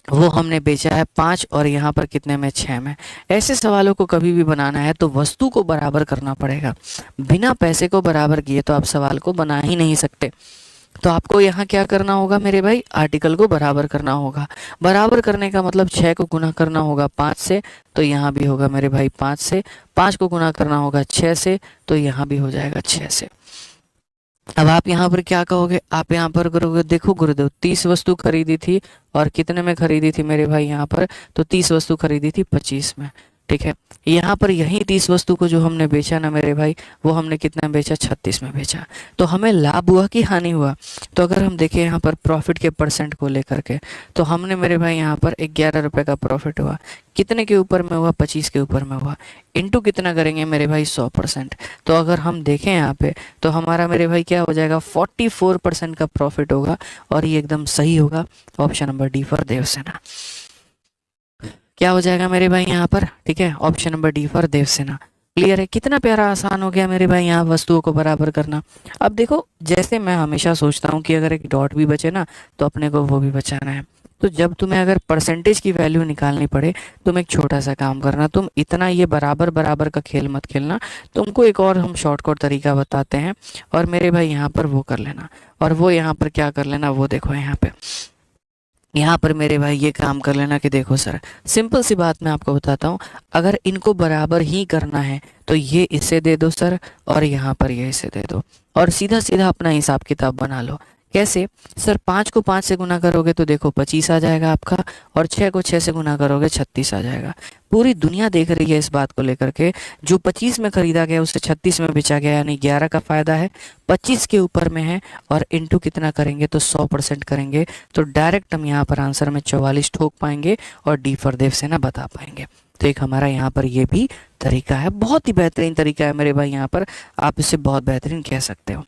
वो हमने बेचा है 5, और यहाँ पर कितने में, 6 में। ऐसे सवालों को कभी भी बनाना है तो वस्तु को बराबर करना पड़ेगा, बिना पैसे को बराबर किए तो आप सवाल को बना ही नहीं सकते। तो आपको यहाँ क्या करना होगा मेरे भाई, आर्टिकल को बराबर करना होगा। बराबर करने का मतलब 6 को गुना करना होगा 5 से, तो यहाँ भी होगा मेरे भाई 5 से, 5 को गुना करना होगा 6 से, तो यहाँ भी हो जाएगा 6 से। अब आप यहाँ पर क्या कहोगे, आप यहाँ पर करोगे देखो गुरुदेव 30 वस्तु खरीदी थी, और कितने में खरीदी थी मेरे भाई यहाँ पर, तो 30 वस्तु खरीदी थी 25 में। ठीक है। यहाँ पर यही 30 वस्तु को जो हमने बेचा ना मेरे भाई, वो हमने कितना बेचा, 36 में बेचा। तो हमें लाभ हुआ कि हानि हुआ? तो अगर हम देखें यहाँ पर प्रॉफिट के परसेंट को लेकर के, तो हमने मेरे भाई यहाँ पर 11 रुपये का प्रॉफिट हुआ। कितने के ऊपर में हुआ? 25 के ऊपर में हुआ। इंटू कितना करेंगे मेरे भाई? 100%। तो अगर हम देखें यहाँ पे, तो हमारा मेरे भाई क्या हो जाएगा? 44% का प्रॉफिट होगा। और ये एकदम सही होगा। Option number D for Devsena. क्या हो जाएगा मेरे भाई यहाँ पर? ठीक है, option number D for Devsena. Clear है? कितना प्यारा आसान हो गया मेरे भाई यहाँ वस्तुओं को बराबर करना। अब देखो, जैसे मैं हमेशा सोचता हूँ कि अगर एक डॉट भी बचे ना, तो अपने को वो भी बचाना है। तो जब तुम्हें अगर परसेंटेज की वैल्यू निकालनी पड़े, तुम एक छोटा सा काम करना, तुम इतना ये बराबर बराबर का खेल मत खेलना। तुमको एक और हम शॉर्टकट तरीका बताते हैं, और मेरे भाई यहाँ पर वो कर लेना। और वो यहाँ पर क्या कर लेना, वो देखो यहाँ पे। यहाँ पर मेरे भाई ये काम कर लेना कि देखो सर, सिंपल सी बात मैं आपको बताता हूँ। अगर इनको बराबर ही करना है, तो ये इसे दे दो सर, और यहाँ पर ये इसे दे दो, और सीधा सीधा अपना हिसाब किताब बना लो। कैसे सर? 5 को 5 से गुना करोगे तो देखो 25 आ जाएगा आपका, और 6 को 6 से गुना करोगे 36 आ जाएगा। पूरी दुनिया देख रही है इस बात को लेकर के, जो 25 में खरीदा गया उसे 36 में बेचा गया, यानी 11 का फायदा है। 25 के ऊपर में है, और इंटू कितना करेंगे? तो 100% करेंगे। तो डायरेक्ट हम यहाँ पर आंसर में 44 ठोक पाएंगे, और डी फॉर देवसेना बता पाएंगे। तो एक हमारा यहाँ पर ये भी तरीका है, बहुत ही बेहतरीन तरीका है मेरे भाई। यहाँ पर आप इसे बहुत बेहतरीन कह सकते हो।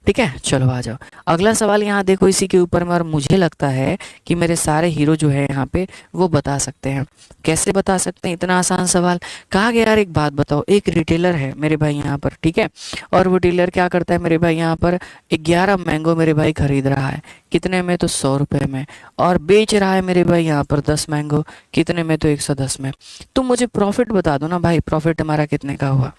ठीक है, चलो आ जाओ। अगला सवाल यहाँ देखो इसी के ऊपर में, और मुझे लगता है कि मेरे सारे हीरो जो है यहाँ पे वो बता सकते हैं। कैसे बता सकते हैं? इतना आसान सवाल। कहा गया यार, एक बात बताओ, एक रिटेलर है मेरे भाई यहाँ पर, ठीक है, और वो डीलर क्या करता है मेरे भाई यहाँ पर? 11 मैंगो मेरे भाई खरीद रहा है। कितने में? तो 100 रुपये में। और बेच रहा है मेरे भाई यहाँ पर 10 मैंगो। कितने में? तो 110 में। तुम मुझे प्रॉफिट बता दो ना भाई, प्रॉफिट हमारा कितने का हुआ?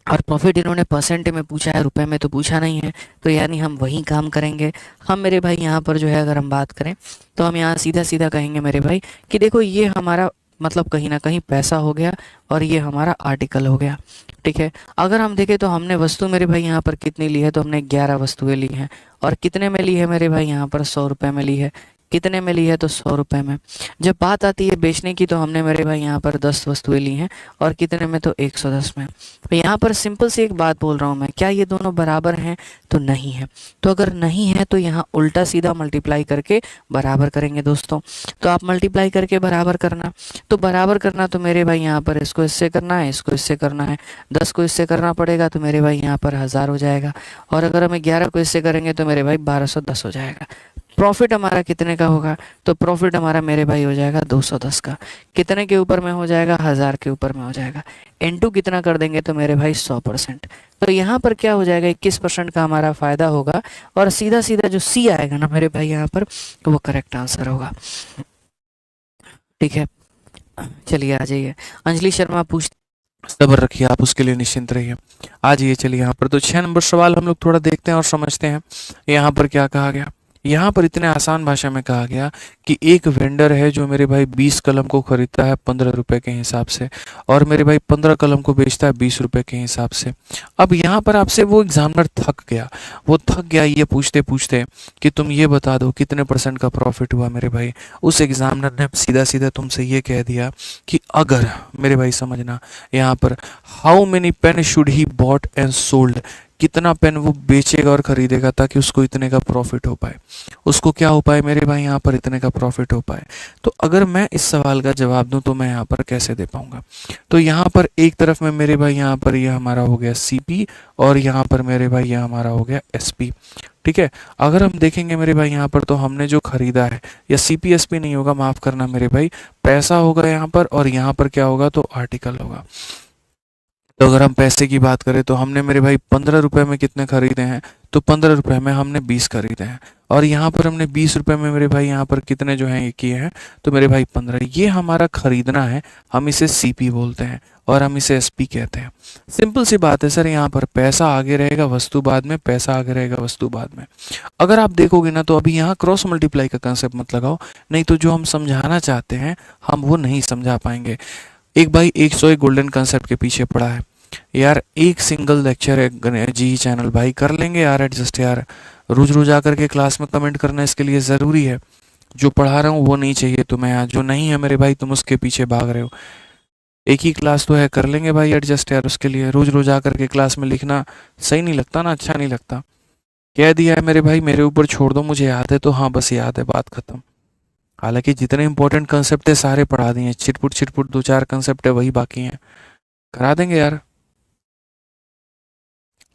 और प्रॉफिट इन्होंने परसेंट में पूछा है, रुपए में तो पूछा नहीं है। तो यानी हम वही काम करेंगे। हम मेरे भाई यहाँ पर जो है, अगर हम बात करें, तो हम यहाँ सीधा सीधा कहेंगे मेरे भाई कि देखो ये हमारा मतलब कहीं ना कहीं पैसा हो गया, और ये हमारा आर्टिकल हो गया। ठीक है, अगर हम देखें तो हमने वस्तु मेरे भाई यहाँ पर कितनी ली है? तो हमने 11 वस्तुएं ली हैं। और कितने में ली है मेरे भाई यहाँ पर? 100 रुपये में ली है। कितने में ली है? तो 100 रुपये में। जब बात आती है बेचने की, तो हमने मेरे भाई यहाँ पर 10 वस्तुएं ली हैं। और कितने में? तो 110 में। तो यहाँ पर सिंपल सी एक बात बोल रहा हूँ मैं, क्या ये दोनों बराबर हैं? तो नहीं है। तो अगर नहीं है, तो यहाँ उल्टा सीधा मल्टीप्लाई करके बराबर करेंगे दोस्तों। तो आप मल्टीप्लाई करके बराबर करना। तो बराबर करना तो मेरे भाई यहाँ पर इसको इससे करना है, इसको इससे करना है। 10 को इससे करना पड़ेगा, तो मेरे भाई यहाँ पर 1000 हो जाएगा। और अगर हम 11 को इससे करेंगे, तो मेरे भाई 1210 हो जाएगा। प्रॉफिट हमारा कितने का होगा? तो प्रॉफिट हमारा मेरे भाई हो जाएगा 210 का। कितने के ऊपर में हो जाएगा? 1000 के ऊपर में हो जाएगा। इनटू कितना कर देंगे? तो मेरे भाई 100%। तो यहाँ पर क्या हो जाएगा? 21% का हमारा फायदा होगा। और सीधा सीधा जो सी आएगा ना मेरे भाई यहाँ पर, वो करेक्ट आंसर होगा। ठीक है, चलिए आ जाइए। अंजलि शर्मा पूछ, सब्र रखिए, आप उसके लिए निश्चिंत रहिए। आ जाइए, चलिए यहाँ पर तो 6 नंबर सवाल हम लोग थोड़ा देखते हैं और समझते हैं। यहाँ पर क्या कहा गया? यहाँ पर इतने आसान भाषा में कहा गया कि एक वेंडर है जो मेरे भाई 20 कलम को खरीदता है 15 रुपए के हिसाब से, और मेरे भाई 15 कलम को बेचता है 20 रुपए के हिसाब से। अब यहाँ पर आपसे वो एग्जामिनर थक गया, वो थक गया ये पूछते पूछते कि तुम ये बता दो कितने परसेंट का प्रॉफिट हुआ मेरे भाई। उस एग्जामिनर ने सीधा सीधा तुमसे ये कह दिया कि अगर, मेरे भाई समझना यहाँ पर, how many pen should he bought and sold, कितना पेन वो बेचेगा और खरीदेगा ताकि उसको इतने का प्रॉफिट हो पाए, उसको क्या हो पाए मेरे भाई यहाँ पर, इतने का प्रॉफिट हो पाए। तो अगर मैं इस सवाल का जवाब दूं तो मैं यहाँ पर कैसे दे पाऊंगा? तो यहाँ पर एक तरफ में मेरे भाई यहाँ पर ये हमारा हो गया सीपी, और यहाँ पर मेरे भाई यह हमारा हो गया एसपी। ठीक है, अगर हम देखेंगे मेरे भाई यहाँ पर, तो हमने जो खरीदा है, या सीपी एसपी नहीं होगा, माफ करना मेरे भाई, पैसा होगा यहाँ पर, और यहाँ पर क्या होगा? तो आर्टिकल होगा। तो अगर हम पैसे की बात करें, तो हमने मेरे भाई 15 रुपए में कितने खरीदे हैं? तो 15 रुपए में हमने 20 खरीदे हैं। और यहाँ पर हमने 20 रुपए में मेरे भाई यहाँ पर कितने जो हैं ये किए हैं? तो मेरे भाई 15। ये हमारा खरीदना है, हम इसे सीपी बोलते हैं, और हम इसे एसपी कहते हैं। सिंपल सी बात है सर, यहाँ पर पैसा आगे रहेगा वस्तु बाद में, पैसा आगे रहेगा वस्तु बाद में। अगर आप देखोगे ना, तो अभी यहाँ क्रॉस मल्टीप्लाई का कंसेप्ट मत लगाओ, नहीं तो जो हम समझाना चाहते हैं हम वो नहीं समझा पाएंगे। एक भाई 101 गोल्डन कंसेप्ट के पीछे पड़ा है यार, एक सिंगल लेक्चर है जी चैनल भाई, कर लेंगे यार एडजस्ट यार। रोज रोज आकर के क्लास में कमेंट करना इसके लिए ज़रूरी है। जो पढ़ा रहा हूँ वो नहीं चाहिए तुम्हें यार, जो नहीं है मेरे भाई तुम उसके पीछे भाग रहे हो। एक ही क्लास तो है, कर लेंगे भाई एडजस्ट यार। उसके लिए रोज रोज आकर के क्लास में लिखना सही नहीं लगता ना, अच्छा नहीं लगता। कह दिया है मेरे भाई, मेरे ऊपर छोड़ दो, मुझे याद है तो हाँ बस याद है, बात खत्म। हालांकि जितने इंपॉर्टेंट कंसेप्ट है सारे पढ़ा दिए हैं, छिटपुट छिटपुट दो चार कंसेप्ट है वही बाकी हैं, करा देंगे यार।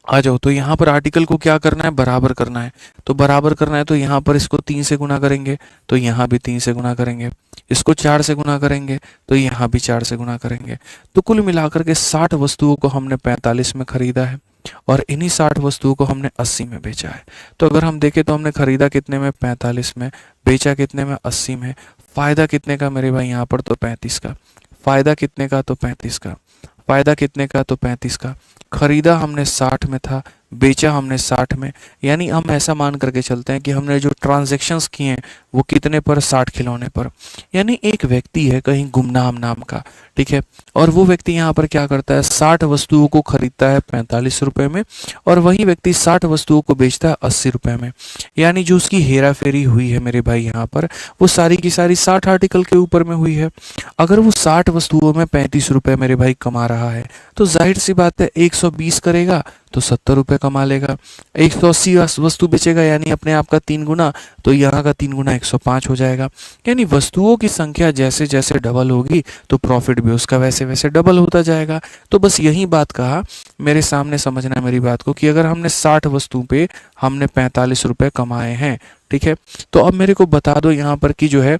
आ जाओ। तो यहाँ पर आर्टिकल को क्या करना है, बराबर करना है। तो बराबर करना है तो यहाँ पर इसको 3 से गुना करेंगे, तो यहाँ भी 3 से गुना करेंगे। इसको 4 से गुना करेंगे तो यहाँ भी 4 से गुना करेंगे। तो कुल मिलाकर के 60 वस्तुओं को हमने 45 में खरीदा है और इन्हीं 60 वस्तुओं को हमने 80 में बेचा है। तो अगर हम देखें तो हमने खरीदा कितने में, 45 में, बेचा कितने में, 80 में। फायदा कितने का मेरे भाई यहाँ पर, तो 35 का। फायदा कितने का, तो 35 का। फायदा कितने का, तो 35 का। खरीदा हमने 60 में था, बेचा हमने 60 में। यानी हम ऐसा मान करके चलते हैं कि हमने जो ट्रांजैक्शंस किए हैं वो कितने पर, 60 खिलौने पर। यानी एक व्यक्ति है कहीं गुमनाम नाम का, ठीक है, और वो व्यक्ति यहाँ पर क्या करता है, 60 वस्तुओं को खरीदता है 45 रुपए में और वही व्यक्ति 60 वस्तुओं को बेचता है 80 रुपए में। यानी जो उसकी हेरा फेरी हुई है मेरे भाई यहाँ पर, वो सारी की सारी 60 आर्टिकल के ऊपर में हुई है। अगर वो 60 वस्तुओं में 35 रुपए मेरे भाई कमा रहा है तो जाहिर सी बात है 120 करेगा तो 70 रुपये कमा लेगा। 180 वस्तु बेचेगा यानी अपने आप का 3 गुना, तो यहाँ का 3 गुना 105 हो जाएगा। यानी वस्तुओं की संख्या जैसे जैसे डबल होगी तो प्रॉफिट भी उसका वैसे वैसे डबल होता जाएगा। तो बस यही बात कहा, मेरे सामने समझना है मेरी बात को, कि अगर हमने 60 वस्तु पे हमने 45 रुपये कमाए हैं, ठीक है, तो अब मेरे को बता दो यहाँ पर कि जो है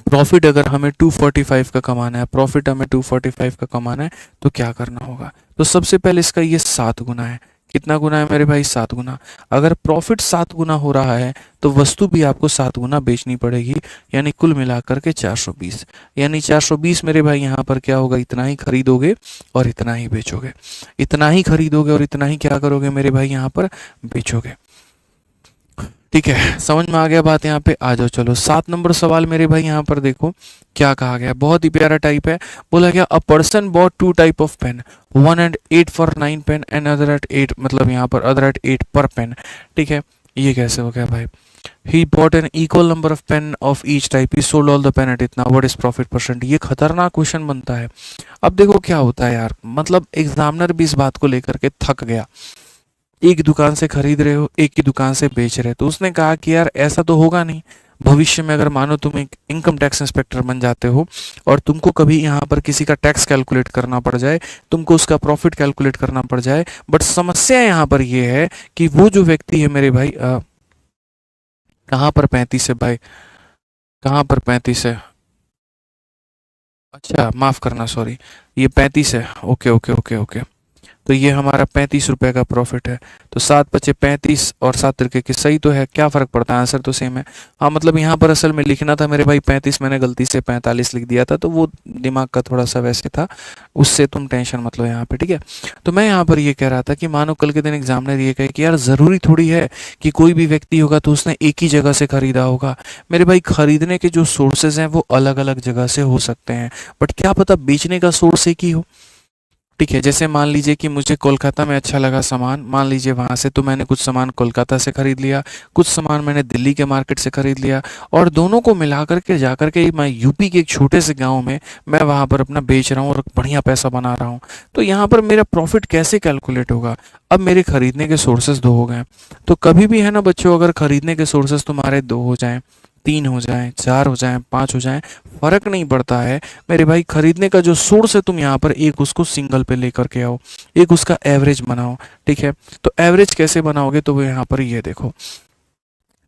प्रॉफिट अगर हमें 245 का कमाना है, प्रॉफिट हमें 245 का कमाना है तो क्या करना होगा। तो सबसे पहले इसका ये 7 गुना है। कितना गुना है मेरे भाई, 7 गुना। अगर प्रॉफिट 7 गुना हो रहा है तो वस्तु भी आपको 7 गुना बेचनी पड़ेगी, यानी कुल मिलाकर के 420। यानी 420 मेरे भाई यहाँ पर क्या होगा, इतना ही खरीदोगे और इतना ही बेचोगे। इतना ही खरीदोगे और इतना ही क्या करोगे मेरे भाई यहाँ पर, बेचोगे। ठीक है, समझ में आ गया बात। यहाँ पे आ जाओ, चलो 7 नंबर सवाल मेरे भाई यहाँ पर देखो क्या कहा गया, बहुत ही प्यारा टाइप है। बोला गया a person bought 2 type of pen, one eight 8 for 9 pen and other eight 8, मतलब यहाँ पर अदर एट 8 पर पेन। ठीक है, ये कैसे हो गया भाई, he bought N equal number of pain of each type, he sold all the pen eight इतना, व्हाट इज प्रॉफिट परसेंट। ये खतरनाक क्वेश्चन बनता है। अब देखो क्या होता है यार, मतलब एग्जामिनर भी इस बात को लेकर के थक गया। एक दुकान से खरीद रहे हो, एक ही दुकान से बेच रहे हो, तो उसने कहा कि यार ऐसा तो होगा नहीं भविष्य में, अगर मानो तुम एक इनकम टैक्स इंस्पेक्टर बन जाते हो और तुमको कभी यहाँ पर किसी का टैक्स कैलकुलेट करना पड़ जाए, तुमको उसका प्रॉफिट कैलकुलेट करना पड़ जाए। बट समस्या यहाँ पर ये है कि वो जो व्यक्ति है मेरे भाई, कहाँ पर 35 है भाई, कहाँ पर 35 है, अच्छा माफ करना सॉरी, ये 35 है। ओके ओके ओके ओके, तो ये हमारा 35 रुपए का प्रॉफिट है। तो 7 पचे 35 और 7 तिरके की, सही तो है, क्या फ़र्क पड़ता है, आंसर तो सेम है। हाँ मतलब यहाँ पर असल में लिखना था मेरे भाई 35, मैंने गलती से 45 लिख दिया था, तो वो दिमाग का थोड़ा सा वैसे था, उससे तुम टेंशन मत लो यहाँ पे, ठीक है। तो मैं यहाँ पर ये कह रहा था कि मानो कल के दिन एग्जामिनर ये कहे कि यार ज़रूरी थोड़ी है कि कोई भी व्यक्ति होगा तो उसने एक ही जगह से खरीदा होगा। मेरे भाई खरीदने के जो सोर्सेज हैं वो अलग अलग जगह से हो सकते हैं, बट क्या पता बेचने का सोर्स एक ही हो। ठीक है, जैसे मान लीजिए कि मुझे कोलकाता में अच्छा लगा सामान, मान लीजिए वहाँ से, तो मैंने कुछ सामान कोलकाता से खरीद लिया, कुछ सामान मैंने दिल्ली के मार्केट से खरीद लिया, और दोनों को मिला करके जा करके मैं यूपी के एक छोटे से गांव में मैं वहाँ पर अपना बेच रहा हूँ और बढ़िया पैसा बना रहा हूँ। तो यहाँ पर मेरा प्रॉफिट कैसे कैलकुलेट होगा। अब मेरे खरीदने के सोर्सेज 2 हो गए, तो कभी भी है ना बच्चों, अगर खरीदने के सोर्सेज तुम्हारे 2 हो जाएं, 3 हो जाएं, 4 हो जाएं, 5 हो जाएं, फर्क नहीं पड़ता है मेरे भाई। खरीदने का जो सोर्स है तुम यहाँ पर एक उसको सिंगल पे लेकर के आओ, एक उसका एवरेज बनाओ। ठीक है, तो एवरेज कैसे बनाओगे, तो वो यहाँ पर ये देखो,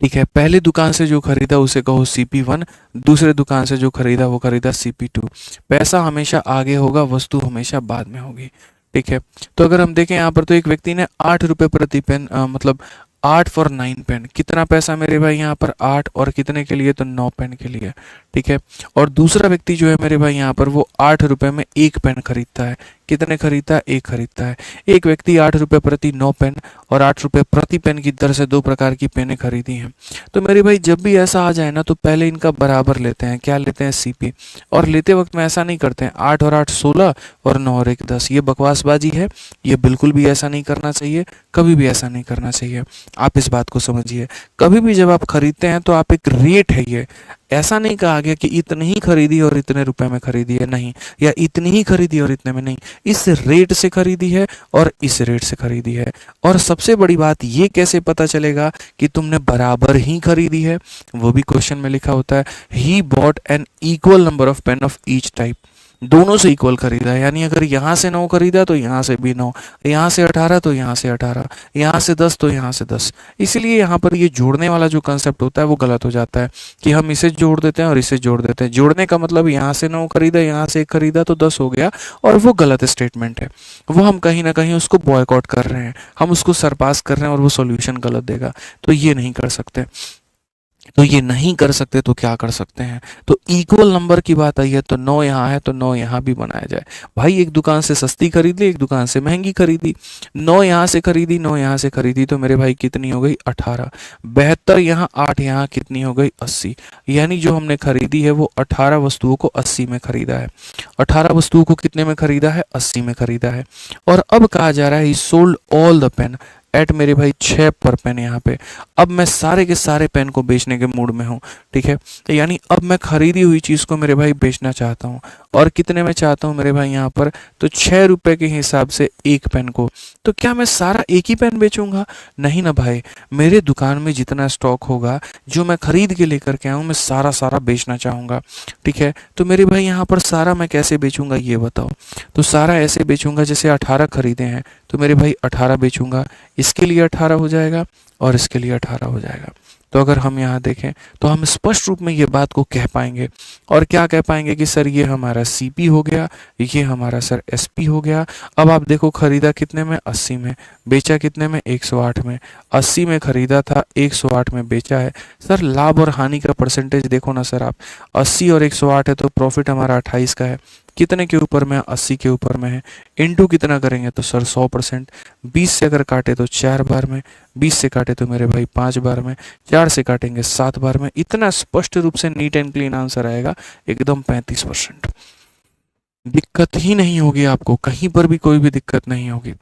ठीक है, पहले दुकान से जो खरीदा उसे कहो CP1, दूसरे दुकान से जो खरीदा वो खरीदा CP2। पैसा हमेशा आगे होगा, वस्तु हमेशा बाद में होगी। ठीक है, तो अगर हम देखें यहाँ पर, तो एक व्यक्ति ने 8 रुपये प्रति पेन, मतलब 8 फॉर 9 पेन, कितना पैसा मेरे भाई यहाँ पर, 8, और कितने के लिए, तो 9 पेन के लिए। ठीक है, और दूसरा व्यक्ति जो है मेरे भाई यहाँ पर, वो 8 रुपये में 1 पेन खरीदता है, कितने खरीदता है? एक खरीदता है। एक व्यक्ति 8 रुपये प्रति 9 पेन और 8 रुपये प्रति पेन की दर से 2 प्रकार की पेनें खरीदी हैं। तो मेरे भाई जब भी ऐसा आ जाए ना तो पहले इनका बराबर लेते हैं। क्या लेते हैं? सीपी। और लेते वक्त में ऐसा नहीं करते हैं 8 और 8 16 और 9 और 1 10। ये बकवासबाजी है। ये बिल्कुल भी ऐसा नहीं करना चाहिए, कभी भी ऐसा नहीं करना चाहिए। आप इस बात को समझिए। कभी भी जब आप खरीदते हैं तो आप एक रेट है, ये ऐसा नहीं कहा गया कि इतनी ही खरीदी और इतने रुपए में खरीदी है, नहीं, या इतनी ही खरीदी और इतने में, नहीं, इस रेट से खरीदी है और इस रेट से खरीदी है। और सबसे बड़ी बात ये कैसे पता चलेगा कि तुमने बराबर ही खरीदी है? वो भी क्वेश्चन में लिखा होता है, he bought N equal number of pain of each type. दोनों से इक्वल खरीदा है, यानी अगर यहाँ से 9 खरीदा तो यहाँ से भी 9, यहाँ से 18 तो यहाँ से 18, यहाँ से 10 तो यहाँ से 10। इसलिए यहाँ पर ये जोड़ने वाला जो कंसेप्ट होता है वो गलत हो जाता है कि हम इसे जोड़ देते हैं और इसे जोड़ देते हैं। जोड़ने का मतलब यहाँ से 9 खरीदा, यहाँ से 1 खरीदा तो 10 हो गया, और वो गलत स्टेटमेंट है। वो हम कहीं ना कहीं उसको बॉयकॉट कर रहे हैं, हम उसको सरपास कर रहे हैं और वो सॉल्यूशन गलत देगा। तो ये नहीं कर सकते। तो ये नहीं कर सकते तो क्या कर सकते हैं? तो इक्वल नंबर की बात आई है तो 9 यहाँ है तो 9 यहाँ भी बनाया जाए। भाई एक दुकान से सस्ती खरीद ली, एक दुकान से महंगी खरीदी, 9 यहाँ से खरीदी, 9 यहाँ से खरीदी, तो मेरे भाई कितनी हो गई? 18। 72 यहाँ, 8 यहाँ, कितनी हो गई? 80। यानी जो हमने खरीदी है वो 18 वस्तुओं को 80 में खरीदा है। 18 वस्तुओं को कितने में खरीदा है? 80 में खरीदा है। और अब कहा जा रहा है ही sold all the pen eight, मेरे भाई 6 पर पेन। यहाँ पे अब मैं सारे के सारे पेन को बेचने के मूड में हूँ, ठीक है। तो यानी अब मैं खरीदी हुई चीज़ को मेरे भाई बेचना चाहता हूँ, और कितने में चाहता हूँ मेरे भाई? यहाँ पर तो 6 रुपये के हिसाब से एक पेन को। तो क्या मैं सारा एक ही पेन बेचूंगा? नहीं ना भाई, मेरे दुकान में जितना स्टॉक होगा जो मैं खरीद के लेकर के आऊँ, मैं सारा सारा बेचना चाहूँगा, ठीक है। तो मेरे भाई यहाँ पर सारा मैं कैसे बेचूंगा ये बताओ? तो सारा ऐसे बेचूंगा जैसे 18 खरीदे हैं तो मेरे भाई 18 बेचूंगा, इसके लिए 18 हो जाएगा और इसके लिए 18 हो जाएगा। तो अगर हम यहाँ देखें तो हम स्पष्ट रूप में ये बात को कह पाएंगे। और क्या कह पाएंगे कि सर ये हमारा सीपी हो गया, ये हमारा सर एसपी हो गया। अब आप देखो खरीदा कितने में? 80 में। बेचा कितने में? 108 में। 80 में खरीदा था, 108 में बेचा है। सर लाभ और हानि का परसेंटेज देखो ना सर आप, 80 और 108 है तो प्रॉफिट हमारा 28 का है। कितने के ऊपर में? 80 के ऊपर में है। इनटू कितना करेंगे? तो सर 100%। 20 से अगर काटे तो 4 बार में, 20 से काटे तो मेरे भाई 5 बार में, 4 से काटेंगे 7 बार में। इतना स्पष्ट रूप से नीट एंड क्लीन आंसर आएगा एकदम 35%। दिक्कत ही नहीं होगी आपको, कहीं पर भी कोई भी दिक्कत नहीं होगी,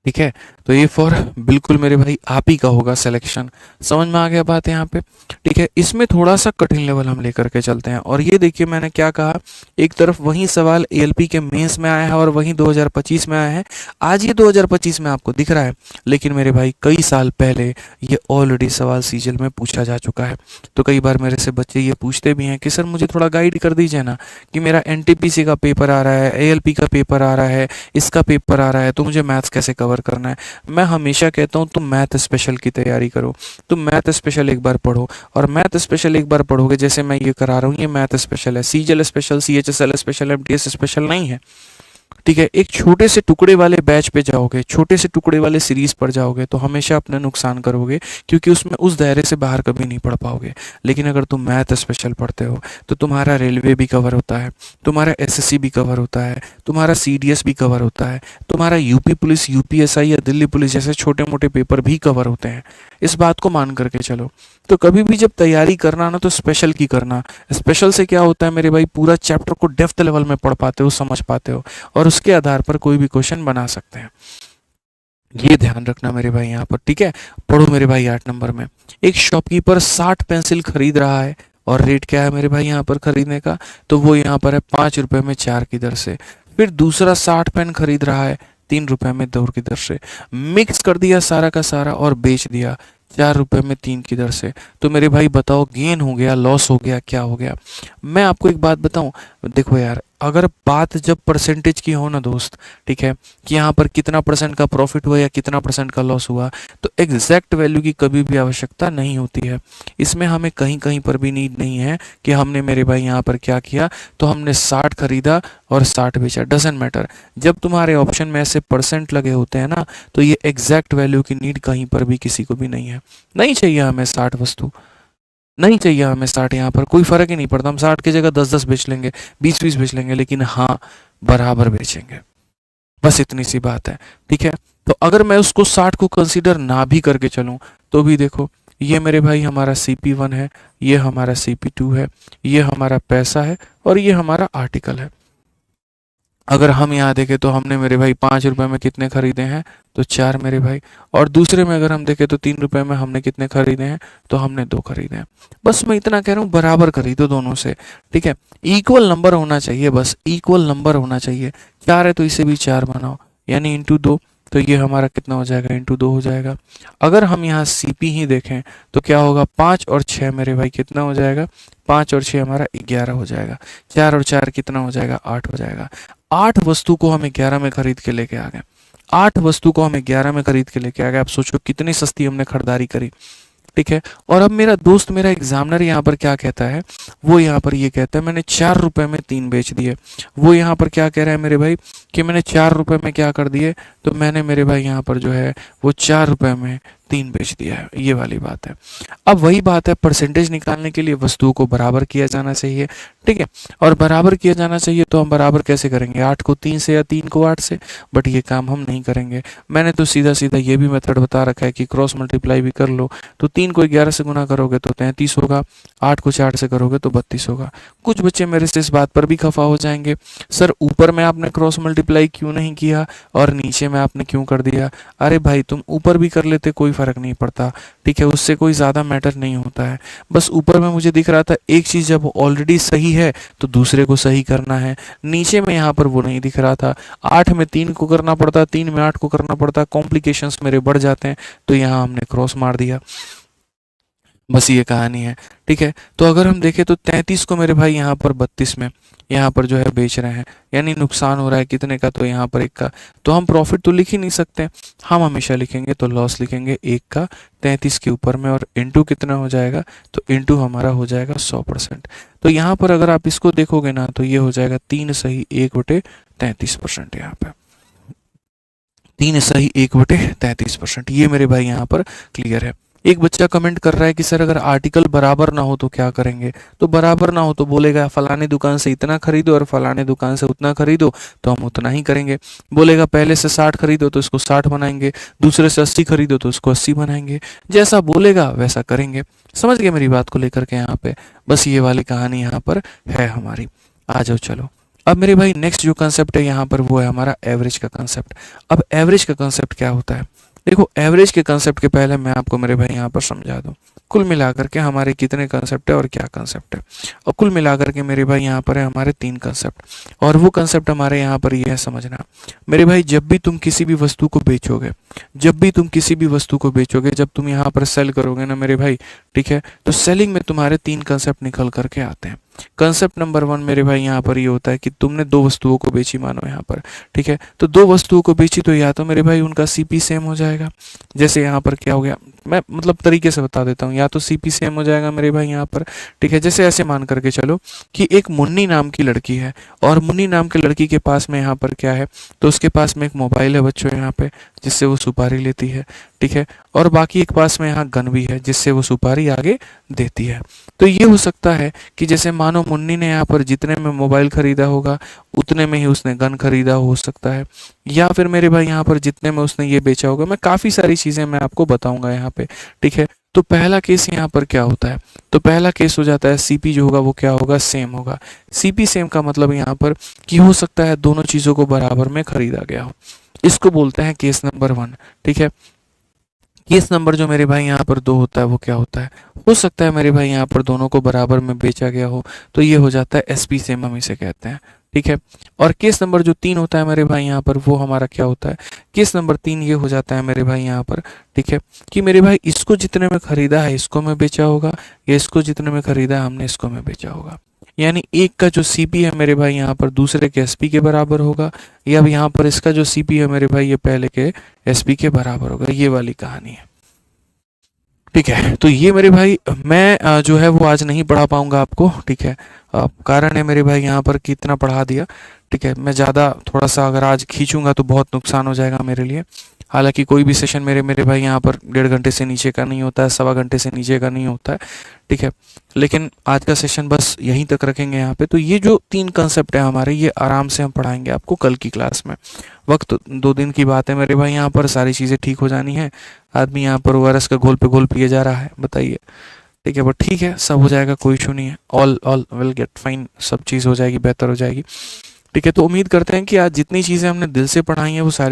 ठीक है। तो ये फॉर बिल्कुल मेरे भाई आप ही का होगा सिलेक्शन। समझ में आ गया बात यहाँ पे, ठीक है। इसमें थोड़ा सा कठिन लेवल हम लेकर के चलते हैं। और ये देखिए मैंने क्या कहा, एक तरफ वही सवाल एएलपी के मेंस में आया है और वही 2025 में आया है। आज ये 2025 में आपको दिख रहा है, लेकिन मेरे भाई कई साल पहले ये ऑलरेडी सवाल सीजल में पूछा जा चुका है। तो कई बार मेरे से बच्चे ये पूछते भी हैं कि सर मुझे थोड़ा गाइड कर दीजिए ना, कि मेरा एनटीपीसी का पेपर आ रहा है, एएलपी का पेपर आ रहा है, इसका पेपर आ रहा है, तो मुझे मैथ्स कैसे कवर करना है। मैं हमेशा कहता हूं तुम मैथ स्पेशल की तैयारी करो, तुम मैथ स्पेशल एक बार पढ़ो। और मैथ स्पेशल एक बार पढ़ोगे, जैसे मैं ये करा रहा हूँ, ये मैथ स्पेशल है, CGL special, CHSL special, MTS special नहीं है, ठीक है। एक छोटे से टुकड़े वाले बैच पे जाओगे, छोटे से टुकड़े वाले सीरीज पर जाओगे तो हमेशा अपना नुकसान करोगे, क्योंकि उसमें उस दायरे से बाहर कभी नहीं पढ़ पाओगे। लेकिन अगर तुम मैथ स्पेशल पढ़ते हो तो तुम्हारा रेलवे भी कवर होता है, तुम्हारा एसएससी भी कवर होता है, तुम्हारा सीडीएस भी कवर होता है, तुम्हारा यूपी पुलिस, यूपीएसआई या दिल्ली पुलिस जैसे छोटे मोटे पेपर भी कवर होते हैं। इस बात को मान करके चलो। तो कभी भी जब तैयारी करना ना तो स्पेशल की करना। स्पेशल से क्या होता है मेरे भाई, पूरा चैप्टर को डेप्थ लेवल में पढ़ पाते हो, समझ पाते हो, और उसके आधार पर कोई भी क्वेश्चन बना सकते हैं। ये ध्यान रखना मेरे भाई यहाँ पर, ठीक है। पढ़ो मेरे भाई 8 नंबर में, एक शॉपकीपर 60 पेंसिल खरीद रहा है और रेट क्या है मेरे भाई यहाँ पर खरीदने का, तो वो यहाँ पर है 5 रुपए में 4 की दर से। फिर दूसरा 60 पेन खरीद रहा है 3 रुपए में 2 की दर से। मिक्स कर दिया सारा का सारा और बेच दिया 4 रुपए में 3 की दर से। तो मेरे भाई बताओ गेन हो गया, लॉस हो गया, क्या हो गया? मैं आपको एक बात बताऊं, देखो यार, अगर बात जब परसेंटेज की हो ना दोस्त, ठीक है, कि यहाँ पर कितना परसेंट का प्रॉफिट हुआ या कितना परसेंट का लॉस हुआ, तो एग्जैक्ट वैल्यू की कभी भी आवश्यकता नहीं होती है। इसमें हमें कहीं कहीं पर भी नीड नहीं है कि हमने मेरे भाई यहाँ पर क्या किया, तो हमने 60 खरीदा और 60 बेचा, डजेंट मैटर। जब तुम्हारे ऑप्शन में ऐसे परसेंट लगे होते हैं ना, तो ये एग्जैक्ट वैल्यू की नीड कहीं पर भी किसी को भी नहीं है। नहीं चाहिए हमें 60 वस्तु, नहीं चाहिए हमें 60, यहाँ पर कोई फर्क ही नहीं पड़ता। हम 60 की जगह 10-10 बेच लेंगे, 20-20 बेच लेंगे, लेकिन हाँ बराबर बेचेंगे। बस इतनी सी बात है, ठीक है। तो अगर मैं उसको 60 को कंसीडर ना भी करके चलूं तो भी देखो, ये मेरे भाई हमारा CP1 है, ये हमारा CP2 है, ये हमारा पैसा है और ये हमारा आर्टिकल है। अगर हम यहाँ देखें तो हमने मेरे भाई 5 रुपए में कितने खरीदे हैं, तो 4 मेरे भाई। और दूसरे में अगर हम देखें तो 3 रुपए में हमने कितने खरीदे हैं, तो हमने 2 खरीदे हैं। बस मैं इतना कह रहा हूँ, बराबर खरीदो दोनों से, ठीक है। इक्वल नंबर होना चाहिए, बस इक्वल नंबर होना चाहिए। 4 है तो इसे भी 4 बनाओ, यानी इंटू 2, तो ये हमारा कितना हो जाएगा, इंटू 2 हो जाएगा। अगर हम यहाँ CP ही देखें तो क्या होगा, 5 और 6 मेरे भाई कितना हो जाएगा, 5 और 6 हमारा 11 हो जाएगा। 4 और 4 कितना हो जाएगा, 8 हो जाएगा। 8 वस्तु को हम 11 में खरीद के लेके आ गए। 8 वस्तु को हम 11 में खरीद के लेके आ गए। आप सोचो कितनी सस्ती हमने खरीदारी करी, ठीक है। और अब मेरा दोस्त, मेरा एग्जामिनर यहाँ पर क्या कहता है, वो यहाँ पर ये कहता है मैंने 4 रुपए में 3 बेच दिए। वो यहाँ पर क्या कह रहा है मेरे भाई कि मैंने 4 रुपए में क्या कर दिए, तो मैंने मेरे भाई यहाँ पर जो है वो 4 रुपए में 3 बेच दिया है, ये वाली बात है। अब वही बात है, परसेंटेज निकालने के लिए वस्तुओं को बराबर किया जाना चाहिए, ठीक है। और बराबर किया जाना चाहिए तो हम बराबर कैसे करेंगे, 8 को 3 से या 3 को 8 से, बट ये काम हम नहीं करेंगे। मैंने तो सीधा सीधा ये भी मेथड बता रखा है कि क्रॉस मल्टीप्लाई भी कर लो, तो 3 को 11 से गुना करोगे तो 33 होगा, 8 को 4 से करोगे तो 32 होगा। कुछ बच्चे मेरे से इस बात पर भी खफा हो जाएंगे, सर ऊपर में आपने क्रॉस मल्टीप्लाई क्यों नहीं किया और नीचे में आपने क्यों कर दिया। अरे भाई तुम ऊपर भी कर लेते, कोई फर्क नहीं पड़ता, ठीक है, उससे कोई ज़्यादा मैटर नहीं होता है। बस ऊपर में मुझे दिख रहा था एक चीज़ जब ऑलरेडी सही है तो दूसरे को सही करना है, नीचे में यहाँ पर वो नहीं दिख रहा था। 8 में 3 को करना पड़ता, 3 में 8 को करना पड़ता, कॉम्प्लिकेशंस मेरे बढ़ जाते हैं, तो यहाँ हमने क्रॉस मार दिया। बस ये कहानी है, ठीक है। तो अगर हम देखें तो 33 को मेरे भाई यहाँ पर 32 में यहाँ पर जो है बेच रहे हैं, यानी नुकसान हो रहा है कितने का, तो यहाँ पर 1 का। तो हम प्रॉफिट तो लिख ही नहीं सकते, हम हमेशा लिखेंगे तो लॉस लिखेंगे 1 का 33 के ऊपर में, और इंटू कितना हो जाएगा, तो इंटू हमारा हो जाएगा 100%। तो यहाँ पर अगर आप इसको देखोगे ना तो ये हो जाएगा 3 सही 1/33%। यहाँ पे 3 सही 1/33%, ये मेरे भाई यहाँ पर क्लियर है। एक बच्चा कमेंट कर रहा है कि सर अगर आर्टिकल बराबर ना हो तो क्या करेंगे, तो बराबर ना हो तो बोलेगा फलाने दुकान से इतना खरीदो और फलाने दुकान से उतना खरीदो, तो हम उतना ही करेंगे। बोलेगा पहले से 60 खरीदो तो इसको 60 बनाएंगे, दूसरे से 80 खरीदो तो इसको 80 बनाएंगे, जैसा बोलेगा वैसा करेंगे। समझ गए मेरी बात को लेकर के यहाँ पे, बस ये वाली कहानी यहाँ पर है हमारी। आ जाओ चलो, अब मेरे भाई नेक्स्ट जो कंसेप्ट है यहाँ पर वो है हमारा एवरेज का कंसेप्ट। अब एवरेज का कंसेप्ट क्या होता है, देखो एवरेज के कंसेप्ट के पहले मैं आपको मेरे भाई यहाँ पर समझा दूँ कुल मिलाकर के हमारे कितने कंसेप्ट है और क्या कंसेप्ट है। और कुल मिलाकर के मेरे भाई यहाँ पर है हमारे 3 कंसेप्ट, और वो कंसेप्ट हमारे यहाँ पर ये है समझना मेरे भाई, जब भी तुम किसी भी वस्तु को बेचोगे, जब भी तुम किसी भी वस्तु को बेचोगे, जब तुम यहाँ पर सेल करोगे ना मेरे भाई, ठीक है, तो सेलिंग में तुम्हारे 3 कंसेप्ट निकल करके आते हैं। कंसेप्ट नंबर 1 मेरे भाई यहाँ पर ये होता है कि तुमने 2 वस्तुओं को बेची, मानो यहाँ पर, ठीक है, तो 2 वस्तुओं को बेची तो या तो मेरे भाई उनका CP सेम हो जाएगा, जैसे यहाँ पर क्या हो गया, मैं मतलब तरीके से बता देता हूँ, या तो CP सेम हो जाएगा मेरे भाई यहाँ पर, ठीक है। जैसे ऐसे मान करके चलो कि एक मुन्नी नाम की लड़की है, और मुन्नी नाम की लड़की के पास में यहाँ पर क्या है, तो उसके पास में एक मोबाइल है बच्चों यहाँ पे, जिससे वो सुपारी लेती है, ठीक है, और बाकी एक पास में यहाँ गन भी है जिससे वो सुपारी आगे देती है। तो ये हो सकता है कि जैसे मानो मुन्नी ने यहाँ पर जितने में मोबाइल खरीदा होगा उतने में ही उसने गन खरीदा हो सकता है, या फिर मेरे भाई यहाँ पर जितने में उसने ये बेचा होगा, मैं काफ़ी सारी चीज़ें मैं आपको बताऊंगा यहाँ पे, ठीक है। तो पहला केस यहाँ पर क्या होता है, तो पहला केस हो जाता है CP जो होगा वो क्या होगा, सेम होगा। CP सेम का मतलब यहाँ पर कि हो सकता है दोनों चीज़ों को बराबर में खरीदा गया हो, इसको बोलते हैं केस नंबर 1, ठीक है। केस नंबर जो मेरे भाई यहाँ पर 2 होता है वो क्या होता है, हो सकता है मेरे भाई यहाँ पर दोनों को बराबर में बेचा गया हो, तो ये हो जाता है SP सेम, हम इसे कहते हैं, ठीक है। और केस नंबर जो 3 होता है मेरे भाई यहाँ पर, वो हमारा क्या होता है, केस नंबर 3 ये हो जाता है मेरे भाई यहाँ पर, ठीक है, कि मेरे भाई इसको जितने में खरीदा है इसको में बेचा होगा, या इसको जितने में खरीदा है हमने इसको में बेचा होगा। यानी एक का जो CP है मेरे भाई यहाँ पर दूसरे के SP के बराबर होगा, या अब यहाँ पर इसका जो CP है मेरे भाई ये पहले के SP के बराबर होगा, ये वाली कहानी है, ठीक है। तो ये मेरे भाई मैं जो है वो आज नहीं पढ़ा पाऊंगा आपको, ठीक है। कारण है मेरे भाई यहाँ पर कि इतना पढ़ा दिया, ठीक है। मैं ज़्यादा थोड़ा सा अगर आज खींचूंगा तो बहुत नुकसान हो जाएगा मेरे लिए। हालांकि कोई भी सेशन मेरे मेरे भाई यहाँ पर 1.5 घंटे से नीचे का नहीं होता है, 1.25 घंटे से नीचे का नहीं होता है, ठीक है। लेकिन आज का सेशन बस यहीं तक रखेंगे यहाँ पे। तो ये जो 3 कंसेप्ट है हमारे, ये आराम से हम पढ़ाएंगे आपको कल की क्लास में। वक्त 2 दिन की बात है मेरे भाई, यहाँ पर सारी चीज़ें ठीक हो जानी है। आदमी यहाँ पर ओआरएस का घोल पे घोल पिए जा रहा है, बताइए, ठीक है। बट ठीक है, सब हो जाएगा, कोई इशू नहीं है। All all will get fine, सब चीज़ हो जाएगी, बेहतर हो जाएगी, ठीक है। तो उम्मीद करते हैं कि आज जितनी चीज़ें हमने दिल से पढ़ाई हैं वो सारी